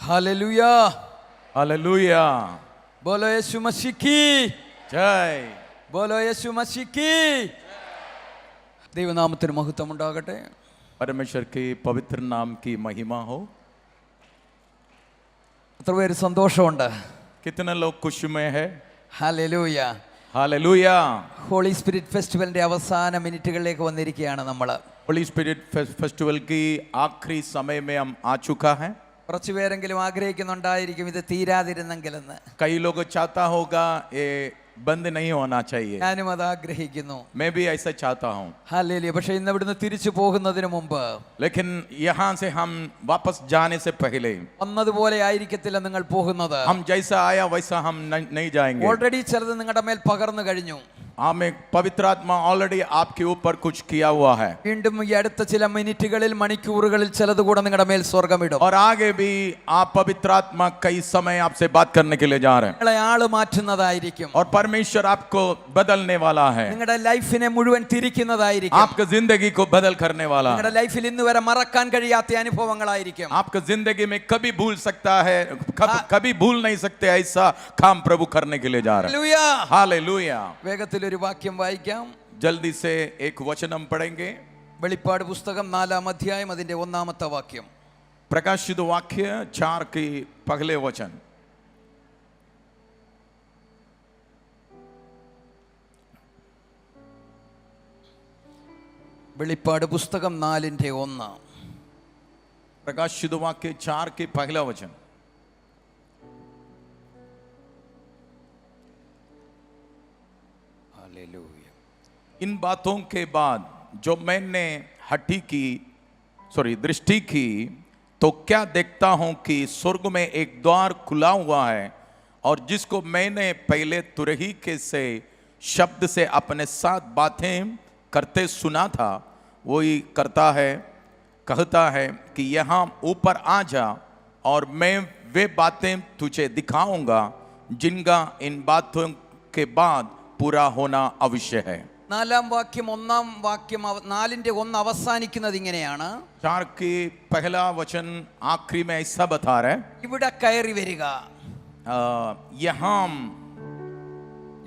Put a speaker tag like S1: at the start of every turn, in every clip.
S1: Hallelujah
S2: hallelujah.
S1: बोलो यीशु मसीह की
S2: जय।
S1: बोलो यीशु मसीह की ദൈവനാമത്തിന് മഹത്വം ഉണ്ടാകട്ടെ.
S2: परमेश्वर के पवित्र नाम की महिमा हो.
S1: എത്ര പേര് സന്തോഷമുണ്ട്?
S2: कितने लोग खुशी में है?
S1: ഹല്ലേലൂയ.
S2: हालेलुया।
S1: ഹോളി സ്പിരിറ്റ് ഫെസ്റ്റിവലിന്റെ അവസാന മിനിറ്റുകളിലേക്ക് വന്നിരിക്കുകയാണ് നമ്മൾ.
S2: होली स्पिरिट फेस्टिवल की आखिरी समय में हम आ चुका है.
S1: കുറച്ചു പേരെങ്കിലും ആഗ്രഹിക്കുന്നുണ്ടായിരിക്കും ഇത് തീരാതിരുന്നെങ്കിലെന്ന്.
S2: कई लोग चाहता होगा ये बंद नहीं होना चाहिए.
S1: ഞാനും അത് ആഗ്രഹിക്കുന്നു.
S2: मैं भी ऐसा चाहता हूँ.
S1: ഹല്ലേലൂയ. പക്ഷേ ഇന്ന് ഇവിടുന്ന് തിരിച്ചു പോകുന്നതിന് മുമ്പ്,
S2: लेकिन यहाँ से हम वापस जाने से पहले
S1: വന്നതുപോലെ ആയിരിക്കത്തില്ല നിങ്ങൾ പോകുന്നത്.
S2: हम जैसा आया वैसा हम नहीं जाएंगे.
S1: ഓൾറെഡി ചിലത് നിങ്ങളുടെ മേൽ പകർന്നു കഴിഞ്ഞു.
S2: हमें पवित्र आत्मा ऑलरेडी आपके ऊपर कुछ किया हुआ है.
S1: വീണ്ടും ഈ അടുത്ത ചില മിനിറ്റുകളിൽ മണിക്കൂറുകളിൽ ചിലത് കൂടെ നിങ്ങളുടെ മേൽ സ്വർഗ്ഗമിടും.
S2: और आगे भी आप पवित्र आत्मा कई समय आपसे बात करने के लिए जा रहे हैं.
S1: നിങ്ങളെ ആള് മാറ്റുന്നതായിരിക്കും.
S2: और परमेश्वर आपको बदलने वाला है.
S1: നിങ്ങളുടെ ലൈഫിനെ മുഴുവൻ തിരിക്കുന്നതായിരിക്കും.
S2: आपकी जिंदगी को बदल करने वाला है.
S1: നിങ്ങളുടെ ലൈഫിൽ ഇന്ന് വരെ മറക്കാൻ കഴിയാത്ത അനുഭവങ്ങളായിരിക്കും.
S2: आपकी जिंदगी में कभी भूल सकता है, कभी भूल नहीं सकते ऐसा काम प्रभु करने के लिए जा रहे हैं.
S1: ഹല്ലേലൂയ.
S2: हालेलुया.
S1: വേഗത്തിൽ ഒരു വാക്യം വായിക്കാം.
S2: जल्दी से एक वचन हम पढ़ेंगे.
S1: വെളിപ്പാട് പുസ്തകം 4-ാം അധ്യായം അതിന്റെ 1-ാമത്തെ വാക്യം.
S2: प्रकाशित वाक्य 4 की पहले वचन.
S1: വെളിപ്പാട് പുസ്തകം 4-ന്റെ 1.
S2: प्रकाशित वाक्य 4 की पहला वचन.
S1: हालेलुया.
S2: इन बातों के बाद जो मैंने दृष्टि की तो क्या देखता हूं कि स्वर्ग में एक द्वार खुला हुआ है, और जिसको मैंने पहले तुरही के से शब्द से अपने साथ बातें करते सुना था, वही करता है, कहता है कि यहाँ ऊपर आ जा और मैं वे बातें तुझे दिखाऊंगा जिनका इन बातों के बाद पूरा होना अवश्य है.
S1: 4-ാം വാക്യം 1-ാം വാക്യം 4-ന്റെ 1 അവസാനിക്കുന്നത് ഇങ്ങനെയാണ്.
S2: 4 की पहला वचन आखिरी में ऐसा बता रहा है,
S1: ഇവിടെ കയറി വരിക,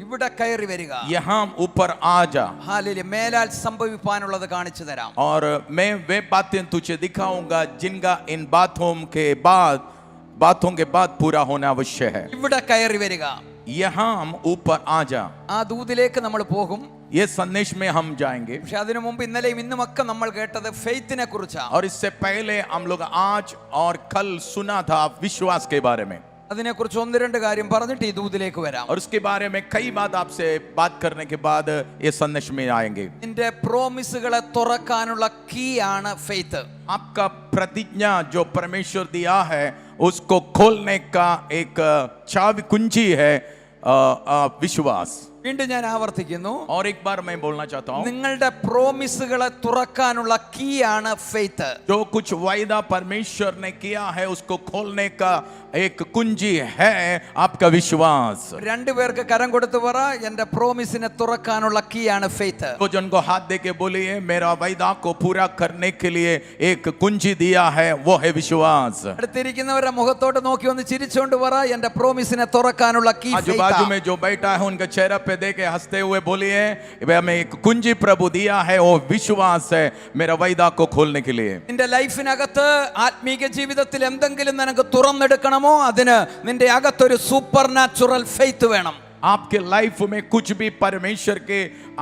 S1: ഇവിടെ കയറി വരിക,
S2: यहाँ ऊपर आ जा,
S1: ഹല്ലേലൂയ. മേലാൽ സംഭവിക്കാനുള്ളത് കാണിച്ചു തരാം.
S2: और मैं वे बातें तुझे दिखाऊंगा जिनका इन बातों के बाद पूरा होना अवश्य है.
S1: ഇവിടെ കയറി വരിക.
S2: यहाँ ऊपर आ जा.
S1: ആ ദൂതിലേക്ക് നമ്മൾ പോകും.
S2: ये संदेश में हम जाएंगे.
S1: പക്ഷെ അതിനു മുമ്പ് ഇന്നലെയും ഇന്നുമൊക്കെ നമ്മൾ കേട്ടത് ഫെയ്ത്തിനെ കുറിച്ചാണ്.
S2: और इससे पहले हम लोग आज और कल सुना था विश्वास के बारे में.
S1: അതിനെക്കുറിച്ച് 1-2 കാര്യം പറഞ്ഞിട്ട് ഈ ദൂതിലേക്ക് വരാം.
S2: और उसके बारे में कई बात आपसे बात करने के बाद ये संदेश में आएंगे.
S1: നിന്റെ പ്രോമിസുകളെ തുറക്കാനുള്ള കീ ആണ് ഫെയ്ത്ത്.
S2: आपका प्रतिज्ञा जो परमेश्वर दिया है उसको खोलने का एक चाबी कुंजी है विश्वास.
S1: വീണ്ടും ഞാൻ ആവർത്തിക്കുന്നു.
S2: और एक बार मैं बोलना चाहता हूँ,
S1: നിങ്ങളുടെ പ്രോമിസുകളെ തുറക്കാനുള്ള കീ ആണ് ഫെയ്ത്ത്.
S2: जो कुछ वायदा परमेश्वर ने किया है उसको खोलने का एक कुंजी है आपका विश्वास.
S1: 2 പേർക്ക് കരം കൊടുത്തു പറ, എന്റെ പ്രോമിസിനെ തുറക്കാനുള്ള കീ ആണ് ഫെയ്ത്ത്.
S2: तो जिनको हाथ दे के बोलिए, मेरा वायदा को पूरा करने के लिए एक कुंजी दिया है, वो है विश्वास.
S1: അടുത്തിരിക്കുന്നവരുടെ മുഖത്തോട്ട് നോക്കി ഒന്ന് ചിരിച്ചുകൊണ്ട് പറ, എന്റെ പ്രോമിസിനെ തുറക്കാനുള്ള കീ
S2: आजू बाजू में जो बैठा है उनके चेहरे पे देखे हंसते हुए बोलिए, हमें एक कुंजी प्रभु दिया है, वो विश्वास है मेरा वायदा को खोलने के लिए.
S1: നിന്റെ ലൈഫിനകത്ത് ആത്മീക ജീവിതത്തിൽ എന്തെങ്കിലും നിനക്ക് തുറന്നെടുക്കണമോ, അതിന് നിന്റെ അകത്തൊരു സൂപ്പർ നാച്ചുറൽ ഫെയ്ത്ത് വേണം.
S2: आपके लाइफ में कुछ भी परमेश्वर के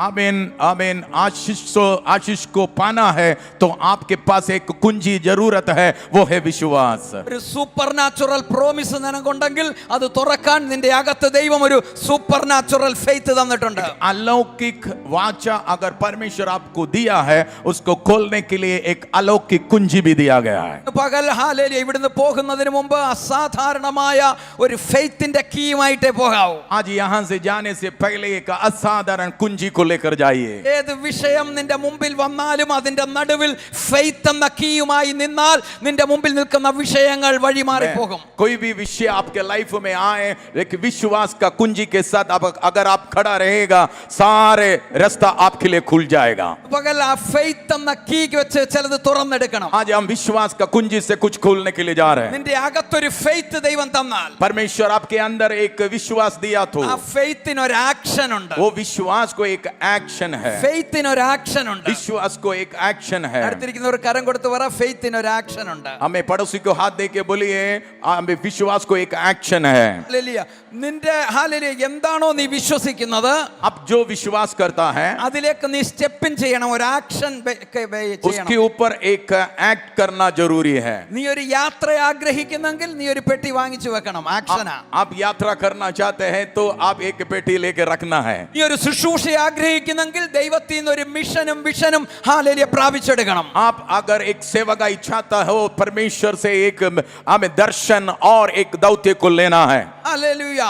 S2: आमीन आमीन आशीष को पाना है तो आपके पास एक कुंजी जरूरत है, वो है विश्वास.
S1: ഒരു സൂപ്പർ നാച്ചുറൽ പ്രോമിസ് നിനക്കുണ്ടെങ്കിൽ അത് തുറക്കാൻ നിന്റെ അകത്ത് ദൈവം ഒരു സൂപ്പർ നാച്ചുറൽ ഫെയ്ത്ത് തന്നിട്ടുണ്ട്.
S2: अलौकिक वाचा अगर परमेश्वर आपको दिया है, उसको खोलने के लिए एक अलौकिक कुंजी भी दिया गया है.
S1: പകൽ ഹല്ലേലൂയ ഇവിടുന്ന് പോകുന്നതിന് മുമ്പ് അസാധാരണമായ ഒരു ഫെയ്ത്തിന്റെ കീയുമായിട്ടേ പോകാവൂ.
S2: आज यहाँ यहाँ से जाने से पहले एक असाधारण कुंजी को लेकर जाइए.
S1: ഏത് വിഷയം നിന്റെ മുമ്പിൽ വന്നാലും അതിന്റെ നടുവിൽ ഫെയ്ത്ത് എന്ന കീയുമായി നിന്നാൽ നിന്റെ മുമ്പിൽ നിൽക്കുന്ന വിഷയങ്ങൾ വഴിമാറി പോകും.
S2: कोई भी विषय आपके लाइफ में आए, एक विश्वास का कुंजी के साथ अगर आप खड़ा रहेगा, सारे रास्ता आपके लिए खुल जाएगा.
S1: പകൽ ആ ഫെയ്ത്ത് എന്ന കീ വെച്ച് ചിലത് തുറന്നെടുക്കണം.
S2: आज हम विश्वास का कुंजी से कुछ खोलने के लिए जा रहे हैं.
S1: നിന്റെ അകത്തൊരു ഫെയ്ത്ത് ദൈവം തന്നാൽ
S2: परमेश्वर आपके अंदर एक विश्वास दिया तो
S1: ആ ഫെയ്ത്തിന് ഒരു ആക്ഷൻ ഉണ്ട്.
S2: वो विश्वास को एक एक्शन है.
S1: ഫെയ്ത്തിന് ഒരു ആക്ഷൻ ഉണ്ട്.
S2: विश्वास को एक एक्शन है.
S1: അടുത്തിരിക്കുന്ന ഒരു കരം കൊടുത്ത് പറ, ഫെയ്ത്തിന് ഒരു ആക്ഷൻ ഉണ്ട്.
S2: हमें पड़ोसी को हाथ दे के बोलिए, हमें विश्वास को एक एक्शन है.
S1: ഹല്ലേലൂയ. നിന്റെ ഹല്ലേലൂയ എന്താണോ നീ വിശ്വസിക്കുന്നത്
S2: अब जो विश्वास करता है
S1: അതിലേക്ക് നീ സ്റ്റെപ്പ് ഇൻ ചെയ്യണം. ഒരു ആക്ഷൻ ചെയ്യണം.
S2: उसके ऊपर एक एक्ट करना जरूरी है.
S1: നീ ഒരു യാത്ര ആഗ്രഹിക്കുന്നെങ്കിൽ നീ ഒരു പെട്ടി വാങ്ങിച്ചു വെക്കണം. ആക്ഷനാ.
S2: आप यात्रा करना चाहते हैं तो आप एक पेटी लेके रखना है.
S1: നീ ഒരു ശുശ്രൂഷ ആഗ്രഹിക്കുന്നെങ്കിൽ ദൈവത്തിൽ നിന്ന് ഒരു മിഷനും വിഷനും ഹല്ലേലൂയ പ്രാപിച്ചെടുക്കണം.
S2: आप अगर एक सेवा का इच्छाता हो, परमेश्वर से एक हमें दर्शन और एक दौत्य को लेना है.
S1: ഹല്ലേലൂയ.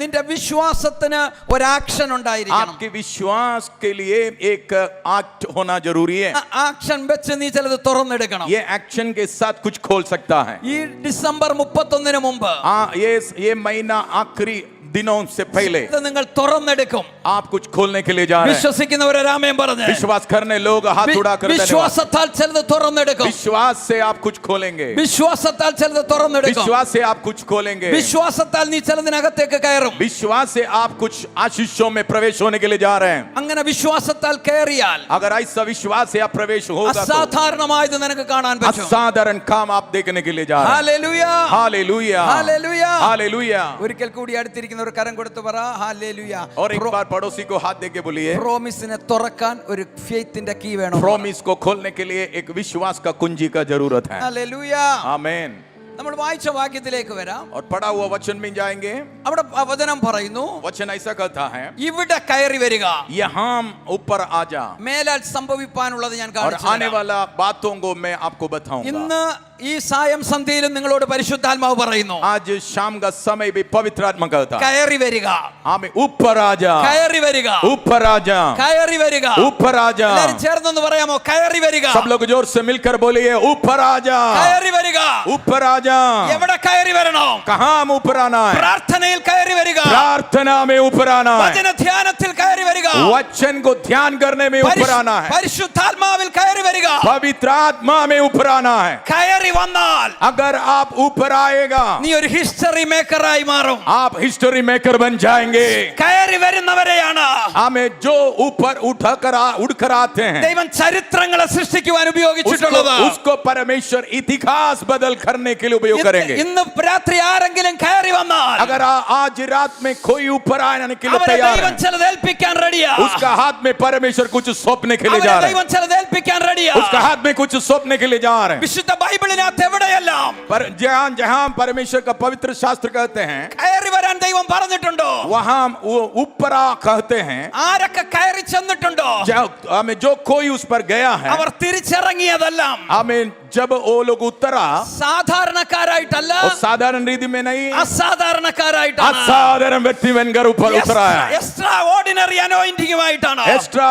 S1: നിന്റെ വിശ്വാസത്തിന് ഒരു ആക്ഷൻ ഉണ്ടായിരിക്കണം.
S2: आपके विश्वास के लिए एक एक्ट होना जरूरी है.
S1: ആക്ഷൻ വെച്ച് നീ ചിലത് തുറന്നെടുക്കണം.
S2: ये एक्शन के साथ कुछ खोल सकता है.
S1: ഈ ഡിസംബർ 31 മുമ്പ്
S2: ये महीना आखिरी दिनों से पहले
S1: ഇത് നിങ്ങൾ തുറന്നെടുക്കും.
S2: आप कुछ खोलने के लिए जा रहे हैं.
S1: വിശ്വസിക്കുന്നവരെ രാമേൻ പറഞ്ഞു.
S2: विश्वास करने लोग हाथ उड़ाकर
S1: വിശ്വാസത്താൽ ചിലത് തുറന്നെടുക്കും.
S2: विश्वास से आप कुछ खोलेंगे.
S1: വിശ്വാസത്താൽ ചിലത് തുറന്നെടുക്കും.
S2: विश्वास से आप कुछ खोलेंगे.
S1: വിശ്വാസത്താൽ നീ ചിലതിനകത്തേക്ക് കയറും.
S2: विश्वास से आप कुछ आशीषों में प्रवेश होने के लिए जा रहे हैं.
S1: അങ്ങനെ വിശ്വാസത്താൽ കയറിയാൽ
S2: अगर ऐसा विश्वास से आप प्रवेश होगा तो
S1: അസാധാരണമായത് നിനക്ക് കാണാൻ പറ്റും.
S2: असाधारण काम आप देखने के लिए जा रहे हैं.
S1: ഹല്ലേലൂയ.
S2: हालेलुया.
S1: ഹല്ലേലൂയ.
S2: हालेलुया.
S1: ഒരിക്കൽ കൂടി അടുത്തിരിക്കുന്ന ഒരു കരം കൊടുത്ത് പറ, ഹല്ലേലൂയ.
S2: और एक बार पड़ोसी को हाथ दे के बोलिए,
S1: പ്രോമിസിനെ തുറക്കാൻ ഒരു ഫെയ്ത്തിന്റെ കീ വേണം.
S2: प्रॉमिस को खोलने के लिए एक विश्वास का कुंजी का जरूरत है.
S1: ഹല്ലേലൂയ.
S2: आमीन.
S1: നമ്മൾ വായിച്ച വാക്യത്തിലേക്ക് വരാം.
S2: और पढ़ा हुआ वचन में जाएंगे.
S1: അവിടെ വചനം പറയുന്നു,
S2: वचन ऐसा कहता है,
S1: ഇവിടെ കയറി വരിക.
S2: यहाँ ऊपर आ जा
S1: മേലാൽ സംഭവിപ്പാനുള്ളത് ഞാൻ
S2: और
S1: കാണിച്ചു
S2: आने
S1: തരാം.
S2: वाला बातों को मैं आपको बताऊंगा.
S1: ഇന്ന് ഈ സായം സന്ധ്യയിലും നിങ്ങളോട് പരിശുദ്ധാത്മാവ് പറയുന്നു,
S2: आज शाम का समय भी पवित्र आत्मा कहता है,
S1: കയറി വരിക.
S2: हमें ऊपर आ जा.
S1: കയറി വരിക.
S2: ऊपर आ जा.
S1: കയറി വരിക.
S2: ऊपर आ जा.
S1: എല്ലാവരും ചേർന്നൊന്ന് പറയാമോ? കയറി വരിക.
S2: सब लोग जोर से मिलकर बोलिए, ऊपर आ जा.
S1: കയറി വരിക.
S2: ऊपर आ जा.
S1: എവിടെ കയറി വരണം?
S2: कहाँ हम ऊपर आना है?
S1: പ്രാർത്ഥനയിൽ കയറി വരിക.
S2: प्रार्थना में ऊपर आना है.
S1: വചന ധ്യാനത്തിൽ കയറി വരിക.
S2: वचन को ध्यान करने में ऊपर आना है.
S1: പരിശുദ്ധാത്മാവിൽ കയറി വരിക.
S2: पवित्र आत्मा में ऊपर आना है.
S1: കയറി വന്നാൽ
S2: अगर आप ऊपर आएगा,
S1: നീ ഒരു ഹിസ്റ്ററി മേക്കറായി മാറും.
S2: आप हिस्टोरी मेकर बन जाएंगे.
S1: കയറി വരുന്നവരെയാണ്
S2: हमें जो ऊपर उड़कर आते हैं,
S1: ദൈവം ചരിത്രങ്ങളെ സൃഷ്ടിക്കുവാൻ ഉപയോഗിച്ചിട്ടുള്ളത്.
S2: उसको परमेश्वर इतिहास बदल करने के लिए उपयोग करेंगे.
S1: ഇന്ന് രാത്രി ആരെങ്കിലും കയറി വന്നാൽ
S2: अगर आज रात में कोई ऊपर आने के लिए
S1: അവരെ
S2: तैयार
S1: ദൈവം
S2: है,
S1: ചിലത് ഏൽപ്പിക്കാൻ റെഡിയാ.
S2: उसका हाथ में परमेश्वर कुछ सौंपने के लिए जा
S1: അവരെ
S2: रहे
S1: ദൈവം
S2: हैं.
S1: ചിലത് ഏൽപ്പിക്കാൻ റെഡിയാ.
S2: उसका हाथ में कुछ सौंपने के लिए जा रहे हैं.
S1: വിശുദ്ധ ബൈബിളിനകത്ത് എവിടെയെല്ലാം
S2: पर जहां जहां परमेश्वर का पवित्र शास्त्र कहते हैं,
S1: കയറി വരാൻ ദൈവം പറഞ്ഞിട്ടുണ്ടോ?
S2: वहां वो ऊपर आ कहते हैं.
S1: ആരൊക്കെ കയറി ചെന്നിട്ടുണ്ടോ?
S2: हमें जो कोई उस पर गया है,
S1: അവർ തിരിച്ചിറങ്ങിയതെല്ലാം
S2: हमें जब वो लोग उतरा,
S1: സാധാരണക്കാരായിട്ടല്ല,
S2: वो साधारण रीति में नहीं,
S1: അസാധാരണക്കാരായിട്ടാണ്.
S2: असाधारण व्यक्ति बनकर ऊपर उतरा है.
S1: എക്സ്ട്രാ ഓർഡിനറി അനോയിന്റിംഗുമായിട്ടാണ്.
S2: एक्स्ट्रा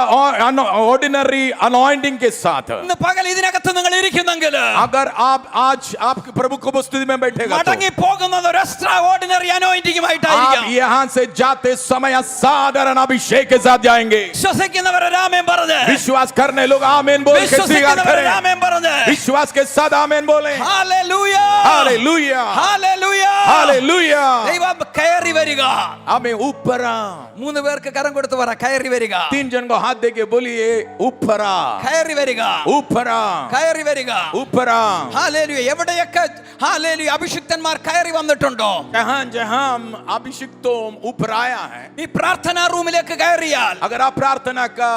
S2: ऑर्डिनरी अनॉइंटिंग के साथ.
S1: ഇന്ന് പകൽ ഇതിനകത്ത് നിങ്ങൾ ഇരിക്കുന്നെങ്കിൽ
S2: अगर आप आज आपके प्रभु को उपस्थिति में बैठेगा तो
S1: മടങ്ങി പോകുന്നത് ഒരു എക്സ്ട്രാ ഓർഡിനറി
S2: आप
S1: അനോയിന്റിംഗുമായിട്ടായിരിക്കും.
S2: यहाँ से जाते समय असाधारण अभिषेक के साथ जाएंगे.
S1: വിശ്വസിക്കുന്നവരെ രാമേൻ പറഞ്ഞ്,
S2: विश्वास करने लोग आमीन बोल के स्वीकार
S1: വിശ്വസിക്കുന്നവരെ
S2: करें.
S1: രാമേൻ പറഞ്ഞ്,
S2: विश्वास के साथ आमीन बोले.
S1: ഹല്ലേലൂയ.
S2: हालेलुया.
S1: ഹല്ലേലൂയ.
S2: हालेलुया.
S1: ദൈവം കയറി വരിക.
S2: हमें ऊपर आ.
S1: 3 പേർക്ക് കരം കൊടുത്ത് പറ, കയറി വരിക.
S2: 3 जन को हाथ दे के बोलिए, ऊपर आ.
S1: കയറി വരിക.
S2: ऊपर आ.
S1: കയറി വരിക.
S2: ऊपर आ.
S1: ഹല്ലേലൂയ. എവിടെയൊക്കെ ഹല്ലേലൂയ അഭിഷിക്തന്മാർ കയറി വന്നിട്ടുണ്ടോ?
S2: जहां जहां अभिषिक्तों ऊपर आया है,
S1: ഈ പ്രാർത്ഥനാ റൂമിലേക്ക് കയറിയാൽ
S2: अगर आप प्रार्थना का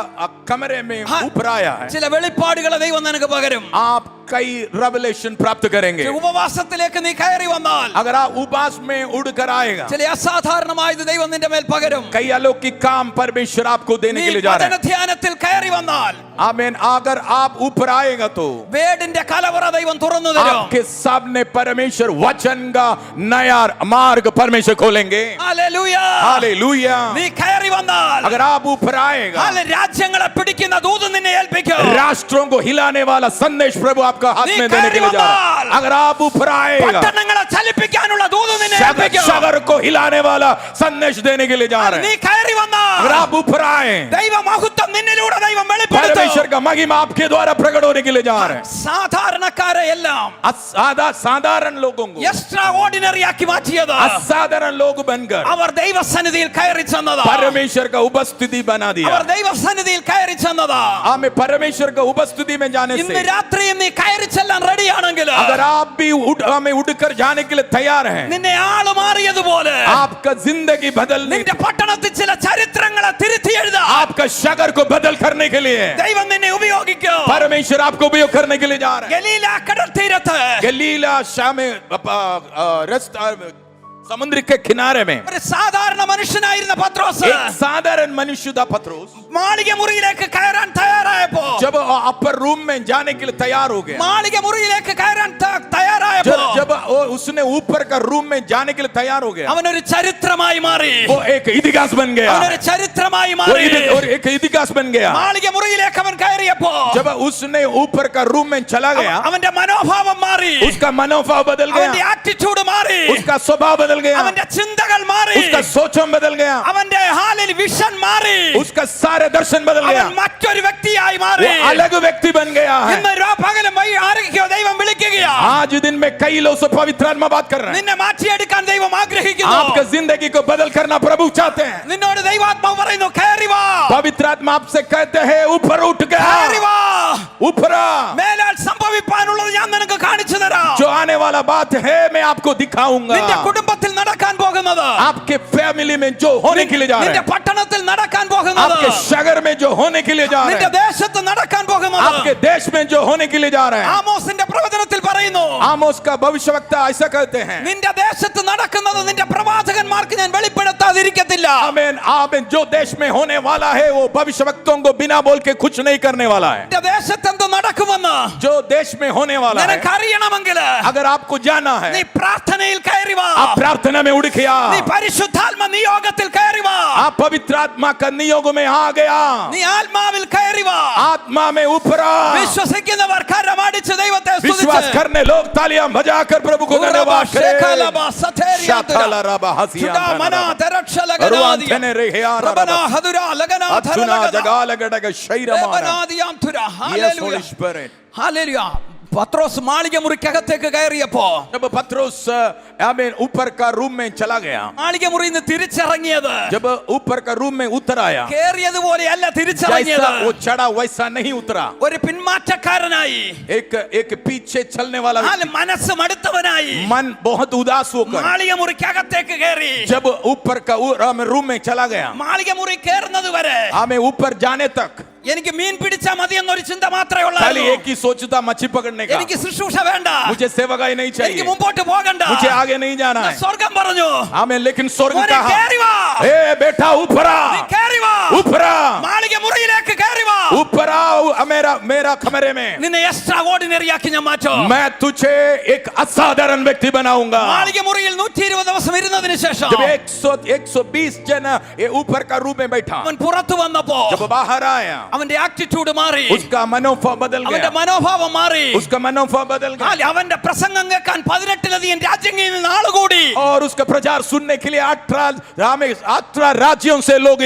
S2: कमरे में ऊपर आया है,
S1: ചില വെളിപ്പാടുകളെ ദൈവം നിനക്ക് പകരും.
S2: आप कई रेवलेशन प्राप्त करेंगे।
S1: ഉപവാസത്തിലേക്ക് നീ കയറി വന്നാൽ
S2: अगर आप उपवास में उड़कर आएगा,
S1: ചില അസാധാരണമായത് ദൈവം നിന്റെ മേൽ പകരും.
S2: कई अलौकिक काम परमेश्वर आपको देने के लिए जा रहे हैं।
S1: ധ്യാനത്തിൽ കയറി വന്നാൽ
S2: आमीन। अगर आप ऊपर आएगा तो
S1: വേടിന്റെ കലവറ ദൈവം തുറന്നു തരും.
S2: आपके सामने परमेश्वर वचन का नया मार्ग परमेश्वर खोलेंगे।
S1: ഹല്ലേലൂയ.
S2: हालेलुया।
S1: നീ കയറി വന്നാൽ
S2: अगर आप ऊपर आएगा,
S1: രാജ്യങ്ങളെ പിടിക്കുന്ന ദൂത് നിന്നെ ഏൽപ്പിക്കും.
S2: राष्ट्रों को हिलाने वाला संदेश प्रभु आपका हाथ में देने के लिए जा रहा है। अगर आप ऊपर आएगा,
S1: പട്ടണങ്ങളെ ചലിപ്പിക്കാനുള്ള ദൂത് നിന്നെ ഏൽപ്പിക്കും.
S2: शहर को हिलाने वाला संदेश देने के लिए जा रहे
S1: നീ
S2: हैं।
S1: കയറി വന്നാൽ
S2: अगर आप ऊपर आए,
S1: ദൈവ മഹത്വം നിന്നിലൂടെ ദൈവം വെളിപ്പെടുത്തും.
S2: परमेश्वर का महिमा आपके द्वारा प्रकट होने के लिए जा रहे हैं।
S1: സാധാരണക്കാരെ എല്ലാം
S2: साधारण लोगों को
S1: എക്സ്ട്രാ ഓർഡിനറി ആക്കി മാറ്റിയത്
S2: असाधारण लोग बनकर
S1: അവർ ദൈവസന്നിധിയിൽ കയറി ചെന്നതാ.
S2: परमेश्वर का उपस्थिति बना दिया।
S1: അവർ ദൈവസന്നിധിയിൽ കയറി ചെന്നതാ.
S2: हमें परमेश्वर का उपस्थिति में जाने
S1: ഇന്ന്
S2: से,
S1: രാത്രിയും നീ കയറി ചെല്ലാൻ റെഡിയാണെങ്കിൽ
S2: अगर आप भी हमें उठकर जाने के लिए तैयार हैं,
S1: നിന്നെ ആള് മാറിയതുപോലെ
S2: आपका जिंदगी बदलने,
S1: നിന്റെ പട്ടണത്തിൽ ചില ചരിത്രങ്ങളെ തിരുത്തി എഴുതാൻ
S2: आपका शहर को बदल करने के लिए
S1: ദൈവം നിന്നെ ഉപയോഗിക്കും.
S2: परमेश्वर आपको उपयोग करने के लिए जा रहा है।
S1: ഗലീല കടൽ തീരത്ത്
S2: गलीला शाम समुद्र के किनारे में
S1: ഒരു സാധാരണ മനുഷ്യനായിരുന്ന പത്രോസ്
S2: एक साधारण मनुष्य था पतरस।
S1: മാളിക മുറിയിലേക്ക് കയറാൻ തയ്യാറായപ്പോ
S2: जब अपर रूम में जाने के लिए तैयार हो गया,
S1: മാളിക മുറിയിലേക്ക് കയറാൻ തയ്യാറായപ്പോ
S2: जब उसने ऊपर का रूम में जाने के लिए तैयार हो गया,
S1: അവനൊരു ചരിത്രമായി മാറി.
S2: वो एक इतिहास बन गया।
S1: അവനൊരു ചരിത്രമായി
S2: वो
S1: മാറി.
S2: और एक इतिहास बन गया।
S1: മാളിക മുറിയിലേക്ക് അവൻ കയറിയപ്പോ
S2: जब उसने ऊपर का रूम में चला गया,
S1: അവന്റെ മനോഭാവം മാറി.
S2: उसका मनोभाव बदल
S1: അവന്റെ
S2: गया,
S1: ആറ്റിറ്റ്യൂഡ് മാറി.
S2: उसका स्वभाव बदल गया,
S1: അവന്റെ ചിന്തകൾ മാറി.
S2: उसका सोचम बदल गया,
S1: അവന്റെ ഹാലിൽ വിഷൻ മാറി.
S2: उसका सारे दर्शन बदल गया,
S1: അവൻ മറ്റൊരു വ്യക്തിയായി മാറി.
S2: वो अलग व्यक्ति बन गया है।
S1: ഇന്ന് പകലും ആരെയൊക്കെയോ ദൈവം വിളിക്കുകയാ.
S2: आज दिन में कई लोग से पवित्र आत्मा बात कर रहे हैं।
S1: നിന്നെ മാറ്റിയെടുക്കാൻ ദൈവം ആഗ്രഹിക്കുന്നു.
S2: आपका जिंदगी को बदल करना प्रभु चाहते हैं।
S1: നിന്നോട് ദൈവാത്മാവ് പറയുന്നു കയറി വാ.
S2: पवित्र आत्मा आपसे कहते हैं ऊपर उठ गया,
S1: കയറി വാ.
S2: ऊपर आ।
S1: മേലാൽ സംഭവിക്കാനുള്ളത് ഞാൻ നിനക്ക് കാണിച്ചു തരാം.
S2: जो आने वाला बात है मैं आपको दिखाऊंगा।
S1: നിന്റെ കുടുംബത്തിൽ നടക്കാൻ പോകുന്നത്,
S2: आपके फैमिली में जो होने के लिए जा रहे
S1: നിന്റെ
S2: हैं,
S1: പട്ടണത്തിൽ നടക്കാൻ പോകുന്നത്,
S2: आपके शहर में जो होने के लिए जा रहे
S1: നിന്റെ
S2: हैं,
S1: ദേശത്ത് നടക്കാൻ പോകുന്നത്,
S2: आपके देश में जो होने के लिए जा रहे हैं।
S1: ആമോസിന്റെ പ്രവചനത്തിൽ പറയുന്നു,
S2: आमोस का भविष्यवक्ता ऐसा कहते हैं,
S1: നിന്റെ ദേശത്ത് നടക്കുന്നത് നിന്റെ പ്രവാചകന്മാർക്ക് ഞാൻ വെളിപ്പെടുത്താതിരിക്കത്തില്ല.
S2: आमीन आमीन। जो देश में होने वाला है वो भविष्यवक्तों को बिना बोल के कुछ नहीं करने वाला है।
S1: നിന്റെ ദേശത്ത് എന്ത് നടക്കുമെന്ന്
S2: जो देश में होने वाला है,
S1: നിനക്ക് അറിയണമെങ്കിൽ
S2: अगर आपको जाना है,
S1: നീ പ്രാർത്ഥനയിൽ കയറി വാ.
S2: आप प्रार्थना में उठ गया,
S1: നീ പരിശുദ്ധാത്മ നിയോഗത്തിൽ കയറി വാ.
S2: आप पवित्र आत्मा का नियोग में आ गया,
S1: നീ ആത്മാവിൽ കയറി വാ.
S2: आत्मा में ऊपर आ।
S1: വിശ്വസിക്കുന്നവർ കരമടിച്ച് ദൈവത്തെ
S2: विश्वास
S1: സ്തുതിച്ച്
S2: करने लोग तालियां बजाकर प्रभु को धन्यवाद करें। शाथाला रबा हसिया अथुना जगाल गडग शैरमाना। Yes, Holy Spirit.
S1: പത്രോസ് മാളിക മുറിക്കകത്തേക്ക് കയറിയപ്പോ
S2: जब पतरस आमीन ऊपर का रूम में चला गया,
S1: മാളിക മുറിയിൽ നിന്ന് തിരിച്ചിറങ്ങിയത്
S2: जब ऊपर का रूम में उतर आया,
S1: കേറിയതുപോലെയല്ല തിരിച്ചിറങ്ങിയത്.
S2: जैसा वो चढ़ा वैसा नहीं उतरा।
S1: ഒരു പിന്മാറ്റക്കാരനായി,
S2: एक पीछे चलने वाला
S1: മനസ്സ് മടുത്തവനായി
S2: मन बहुत उदास होकर
S1: മാളിക മുറിക്കകത്തേക്ക് കയറി.
S2: जब ऊपर का रूम में चला गया,
S1: മാളിക മുറി കയറുന്നത് വരെ
S2: हमें ऊपर जाने तक
S1: എനിക്ക് മീൻ പിടിച്ചാൽ മതി എന്നൊരു ചിന്ത മാത്രമേ
S2: खाली
S1: ഉള്ളൂ.
S2: एक ही सोचता मच्छी पकड़ने का।
S1: എനിക്ക് ശുശ്രൂഷ വേണ്ട,
S2: मुझे सेवकाई नहीं
S1: എനിക്ക്
S2: चाहिए,
S1: മുമ്പോട്ട് പോകണ്ട.
S2: मुझे आगे नहीं जाना है।
S1: സ്വർഗം പറഞ്ഞു,
S2: हमें लेकिन स्वर्ग
S1: മോനെ
S2: कहा,
S1: കയറി വാ.
S2: ए बेटा ऊपर आ,
S1: നീ കയറി വാ.
S2: ऊपर आ,
S1: മാളിക മുറിയിലേക്ക് കയറി വാ.
S2: ऊपर आ मेरा कमरे में।
S1: നിന്നെ എക്സ്ട്രാ ഓർഡിനറി ആക്കി ഞാൻ മാറ്റും.
S2: मैं तुझे एक असाधारण व्यक्ति बनाऊंगा।
S1: മാളിക മുറിയിൽ 120 ദിവസം ഇരുന്നതിന് ശേഷം
S2: जब 120 जन ये ऊपर का रूम में बैठा,
S1: അവൻ പുറത്തു വന്നപ്പോ
S2: जब बाहर आया,
S1: അവന്റെ ആറ്റിറ്റ്യൂഡ് മാറി,
S2: उसका मनोभाव बदल
S1: അവന്റെ
S2: गया,
S1: മനോഭാവം മാറി.
S2: उसका मनोभाव बदल गया।
S1: അവന്റെ പ്രസംഗം കേൾക്കാൻ 18ലധികം രാജ്യങ്ങളിൽ നിന്ന് ആളുകൂടി.
S2: और उसका प्रचार सुनने के लिए 18 राज्यों से लोग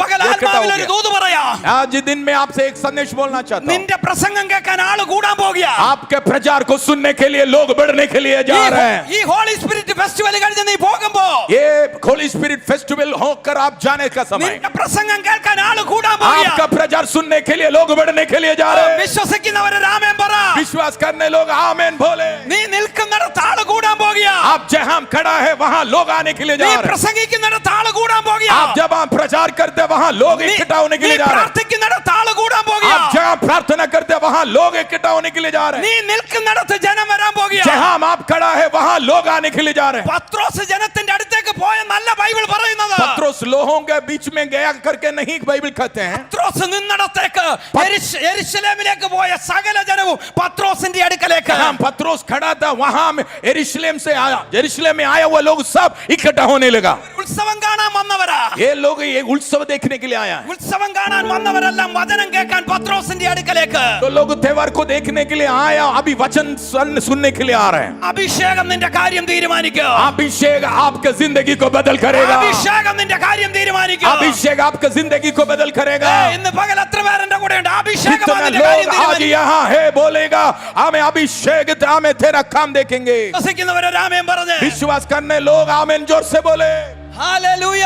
S1: പകൽ ആത്മാവിൽ ഒരു ദൂത് പറയാ,
S2: आज दिन में आपसे एक संदेश बोलना चाहता हूँ।
S1: നിന്റെ പ്രസംഗം കേൾക്കാൻ ആള് കൂടാൻ പോകുക.
S2: आपके प्रचार को सुनने के लिए लोग बढ़ने के लिए जा रहे हैं।
S1: ഈ ഹോളി സ്പിരിറ്റ് ഫെസ്റ്റിവൽ കഴിഞ്ഞ് നീ പോകുമ്പോ
S2: ये होली स्पिरिट फेस्टिवल होकर आप जाने का समय,
S1: നിന്റെ പ്രസംഗം കേൾക്കാൻ ആള് കൂടാൻ പോകുക.
S2: आपका प्रचार सुनने के लिए लोग बढ़ने के लिए जा रहे हैं.
S1: വിശ്വസിക്കുന്നവരെ ആമേൻ പറ.
S2: विश्वास करने लोग आमेन बोले.
S1: നീ നിൽക്കുന്നിടത്ത് ആള് കൂടാൻ പോകുക.
S2: आप जहां खड़ा है वहां लोग आने के लिए
S1: നീ
S2: जा रहे हैं.
S1: പ്രസംഗിക്കുന്നിടത്ത് ആള് കൂടാൻ പോകുക.
S2: आप जब आप प्रचार करते हैं वहां लोग इकट्ठा होने के
S1: നീ
S2: लिए जा रहे हैं.
S1: പ്രാർത്ഥിക്കുന്നിടത്ത് ആള് കൂടാൻ പോകുക.
S2: आप जहां प्रार्थना करते हैं वहां लोग इकट्ठा होने के लिए जा रहे
S1: നീ
S2: हैं.
S1: നിൽക്കുന്നിടത്ത് ജനം വരാൻ പോകുക.
S2: जहां आप खड़ा है वहां लोग आने के लिए जा रहे हैं.
S1: പത്രോസ് ജനത്തിന്റെ അടുത്തേക്ക് പോയ നല്ല ബൈബിൾ പറയുന്നത്.
S2: पत्रोस लोगों के बीच में गया करके नहीं बाइबल कहते हैं.
S1: പത്രോസ് നിന്നിടത്തേക്ക് യെരുശലേമിലേക്ക് പോയ സകല ജനവും പത്രോസിന്റെ അടുക്കലേക്ക്.
S2: हम पत्रोस खड़ा था वहां में यरूशलेम से आया, यरूशलेम में आया हुआ लोग सब इकट्ठा होने लगा.
S1: ഉത്സവം കാണാൻ വന്നവരാ.
S2: ये लोग ये उत्सव देखने के लिए आया है.
S1: ഉത്സവം കാണാൻ വന്നവരെല്ലാം വചനം കേൾക്കാൻ പത്രോസിന്റെ അടുക്കലേക്ക്.
S2: तो लोग त्योहार को देखने के लिए आया, अभी वचन सुनने के लिए आ रहे हैं.
S1: അഭിഷേകം നിന്റെ കാര്യം തീരുമാനിക്കും.
S2: अभिषेक आपके जिंदगी को बदल करेगा.
S1: അഭിഷേകം നിന്റെ കാര്യം തീരുമാനിക്കും.
S2: अभिषेक आपके जिंदगी को बदल करेगा.
S1: ഇന്ന് പകൽ എത്ര പേരുടെ കൂടെ ഉണ്ട്? അഭിഷേകം
S2: कितने
S1: നിന്റെ കാര്യം
S2: लोग आज
S1: തീരുമാനിക്കും.
S2: यहाँ है बोलेगा हमें अभिषेक, हमें तेरा काम देखेंगे.
S1: വിശ്വസിക്കുന്നവരെ ആമേൻ പറഞ്ഞ്.
S2: विश्वास करने लोग आमेन जोर से बोले.
S1: ഹല്ലേലൂയ.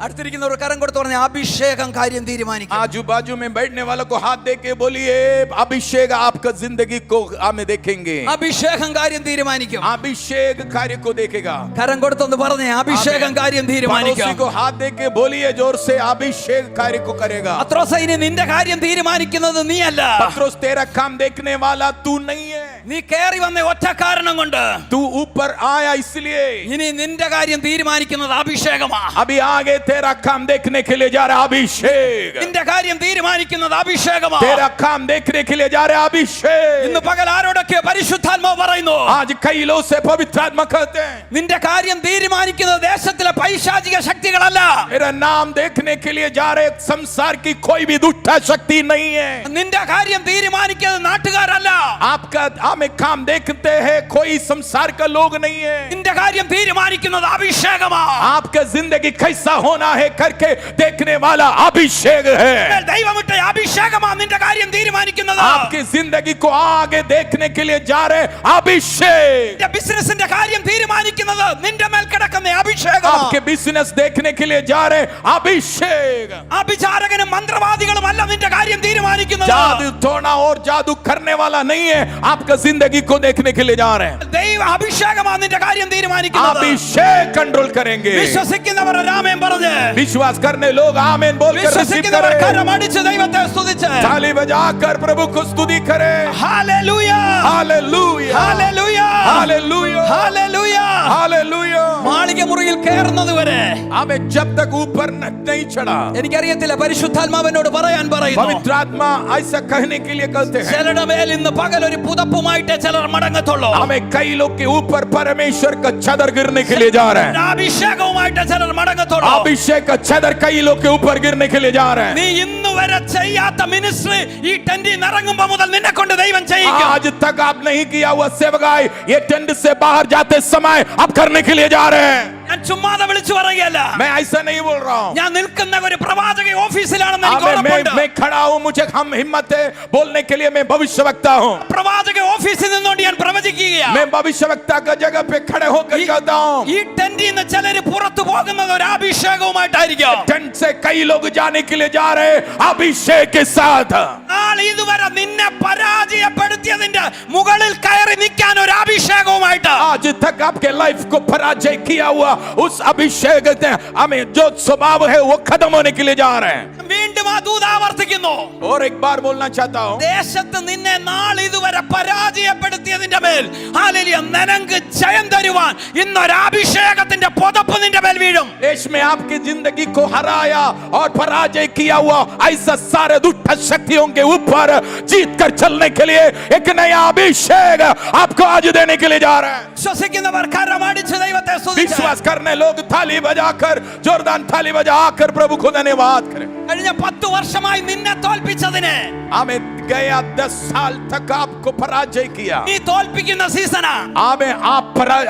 S1: അടുത്തിരിക്കുന്നവർ കരം കൊടുത്ത് പറഞ്ഞ അഭിഷേകം കാര്യം തീരുമാനിക്കും.
S2: आजू बाजू में बैठने वालों को हाथ दे के बोलिए अभिषेक आपका जिंदगी को हमें देखेंगे.
S1: അഭിഷേകം കാര്യം തീരുമാനിക്കും.
S2: अभिषेक कार्य को देखेगा.
S1: കരം കൊടുത്തൊന്ന് പറഞ്ഞേ അഭിഷേകം കാര്യം
S2: पड़ोसी
S1: തീരുമാനിക്കും.
S2: को हाथ दे के बोलिए जोर से अभिषेक कार्य को करेगा.
S1: പത്രോസ് ഇനി നിന്റെ കാര്യം തീരുമാനിക്കുന്നത് നീയല്ല.
S2: पत्रोस तेरा काम देखने वाला तू नहीं है.
S1: നീ കയറി വന്ന ഒറ്റ കാരണം കൊണ്ട്
S2: तू ऊपर आया इसलिए.
S1: ഇനി നിന്റെ കാര്യം തീരുമാനിക്കുന്നത് അഭിഷേകമാ.
S2: अभी आगे तेरा काम देखने के लिए जा रहा है अभिषेक.
S1: നിന്റെ കാര്യം തീരുമാനിക്കുന്നത് അഭിഷേകമാ.
S2: तेरा काम देखने के लिए जा रहा है अभिषेक.
S1: ഇന്ന് പകൽ ആരോടൊക്കെ പരിശുദ്ധാത്മാവ് പറയുന്നു.
S2: आज कई लोग से पवित्र आत्मा कहते हैं
S1: നിന്റെ കാര്യം തീരുമാനിക്കുന്നത് ദേശത്തിലെ പൈശാചിക ശക്തികളല്ല.
S2: मेरा नाम देखने के लिए जा रहे संसार की कोई भी दुष्ट शक्ति नहीं है.
S1: നിന്റെ കാര്യം തീരുമാനിക്കുന്നത് നാട്ടുകാരല്ല.
S2: आपका हमें काम देखते हैं कोई संसार का लोग नहीं है.
S1: നിന്റെ കാര്യം തീരുമാനിക്കുന്നത് അഭിഷേകമാ.
S2: आपका जिंदगी कैसा होना है करके देखने वाला अभिषेक है.
S1: ദൈവമിട്ട അഭിഷേകമാ നിന്റെ കാര്യം തീരുമാനിക്കുന്നത്.
S2: आपकी जिंदगी को आगे देखने के लिए जा रहे अभिषेक.
S1: നിന്റെ ബിസിനസിന്റെ കാര്യം തീരുമാനിക്കുന്നത് നിന്റെ മേൽ കിടക്കുന്ന അഭിഷേകം.
S2: आपके बिजनेस देखने के लिए जा रहे अभिषेक.
S1: അഭിചാരകനും മന്ത്രവാദികളും അല്ല നിന്റെ കാര്യം തീരുമാനിക്കുന്നത്.
S2: जादू टोना और जादू करने वाला नहीं है, आपका जिंदगी को देखने के लिए जा रहे हैं.
S1: ദൈവ അഭിഷേകമാ നിന്റെ കാര്യം തീരുമാനിക്കുന്നത്.
S2: अभिषेक कंट्रोल करेंगे.
S1: വിശ്വസിക്കുന്നവർ ആമേൻ പറഞ്ഞ്.
S2: विश्वास करने लोग आमेन बोलकर रिसीव
S1: വിശ്വസിക്കുന്നവർ
S2: करें.
S1: കരമടിച്ച് ദൈവത്തെ സ്തുതിച്ച്
S2: ताली बजाकर प्रभु को स्तुति करें.
S1: Hallelujah
S2: hallelujah
S1: hallelujah
S2: hallelujah
S1: hallelujah.
S2: Hallelujah.
S1: മാളിക മുറിയിൽ കയറുന്നത് വരെ
S2: हमें जब तक ऊपर नहीं चढ़ा,
S1: എനിക്കറിയത്തില്ല പരിശുദ്ധാത്മാവിനോട് പറയാൻ പറയുന്നു.
S2: पवित्र आत्मा ऐसा कहने के लिए कहते हैं
S1: ചിലരുടെ മേൽ ഇന്ന് പകൽ ഒരു പുതപ്പുമായിട്ട് ചിലർ മടങ്ങത്തുള്ളൂ.
S2: हमें कई लोग के ऊपर परमेश्वर का चादर गिरने के लिए जा रहे हैं.
S1: അഭിഷേകവുമായിട്ട് ചിലർ മടങ്ങത്തുള്ളൂ.
S2: अभिषेक का चादर कई लोग के ऊपर गिरने के लिए जा रहे हैं.
S1: നീ ഇന്ന് വരെ ചെയ്യാത്ത മിനിസ്ട്രി ഈ ടെന്റിൽ ഇറങ്ങുമ്പോ മുതൽ നിന്നെ കൊണ്ട് ദൈവം ചെയ്യിക്കും.
S2: आज तक आप नहीं किया हुआ सेवकाई ये टेंट से बाहर जाते समय आप करने के लिए जा रहे हैं.
S1: ഞാൻ ചുമ്മാതെ വിളിച്ചു പറയുകയല്ല.
S2: मैं ऐसा नहीं बोल रहा हूँ.
S1: ഞാൻ നിൽക്കുന്ന ഒരു പ്രവാചക ഓഫീസിലാണെന്ന് എനിക്ക്
S2: मैं
S1: ഉറപ്പുണ്ട്.
S2: मैं खड़ा हूँ, मुझे हम हिम्मत है बोलने के लिए. मैं भविष्यवक्ता हूँ.
S1: പ്രവാചക ഓഫീസിൽ നിന്നുകൊണ്ട് ഞാൻ പ്രവചിക്കുകയാണ്.
S2: मैं भविष्यवक्ता का जगह पे खड़े होकर कहता हूँ
S1: ഈ ടെന്റിൽ നിന്ന് ചിലര് പുറത്തു പോകുന്നത് ഒരു അഭിഷേകവുമായിട്ടായിരിക്കും.
S2: टेंट से कई लोग जाने के लिए जा रहे हैं अभिषेक के साथ.
S1: നാളെ ഇതുവരെ നിന്നെ പരാജയപ്പെടുത്തിയതിന്റെ മുകളിൽ കയറി നിൽക്കാൻ ഒരു അഭിഷേകവുമായിട്ട്
S2: आज तक आपके लाइफ को पराजय किया हुआ उस अभिषेक ने हमें जो स्वभाव है वो खत्म होने के लिए जा रहे हैं.
S1: വീണ്ടും ആ ദൂത് ആവർത്തിക്കുന്നു.
S2: और एक बार बोलना चाहता हूँ
S1: ദേശത്ത് നിന്നെ നാളെ ഇതുവരെ പരാജയപ്പെടുത്തിയതിന്റെ മേൽ ഹല്ലേലൂയ നിനക്ക് ജയം തരുവാൻ ഇന്നൊരു അഭിഷേകത്തിന്റെ പുതപ്പ് നിന്റെ മേൽ വീഴും.
S2: देश में आपकी जिंदगी को हराया और पराजय किया हुआ ऐसा सारे दुष्ट शक्तियों के ऊपर जीत कर चलने के लिए एक नया अभिषेक आपको आज देने के लिए जा रहा है.
S1: വിശ്വസിക്കുന്നവർ കരമടിച്ച് ദൈവത്തെ സ്തുതിച്ച്
S2: विश्वास करने लोग थाली बजाकर जोरदार थाली बजाकर प्रभु को धन्यवाद करें.
S1: കഴിഞ്ഞ 10 വർഷമായി നിന്നെ തോൽപ്പിച്ചതിന്
S2: हमें गया 10 साल तक आपको पराजय किया.
S1: നീ തോൽപ്പിക്കുന്ന സീസണാ.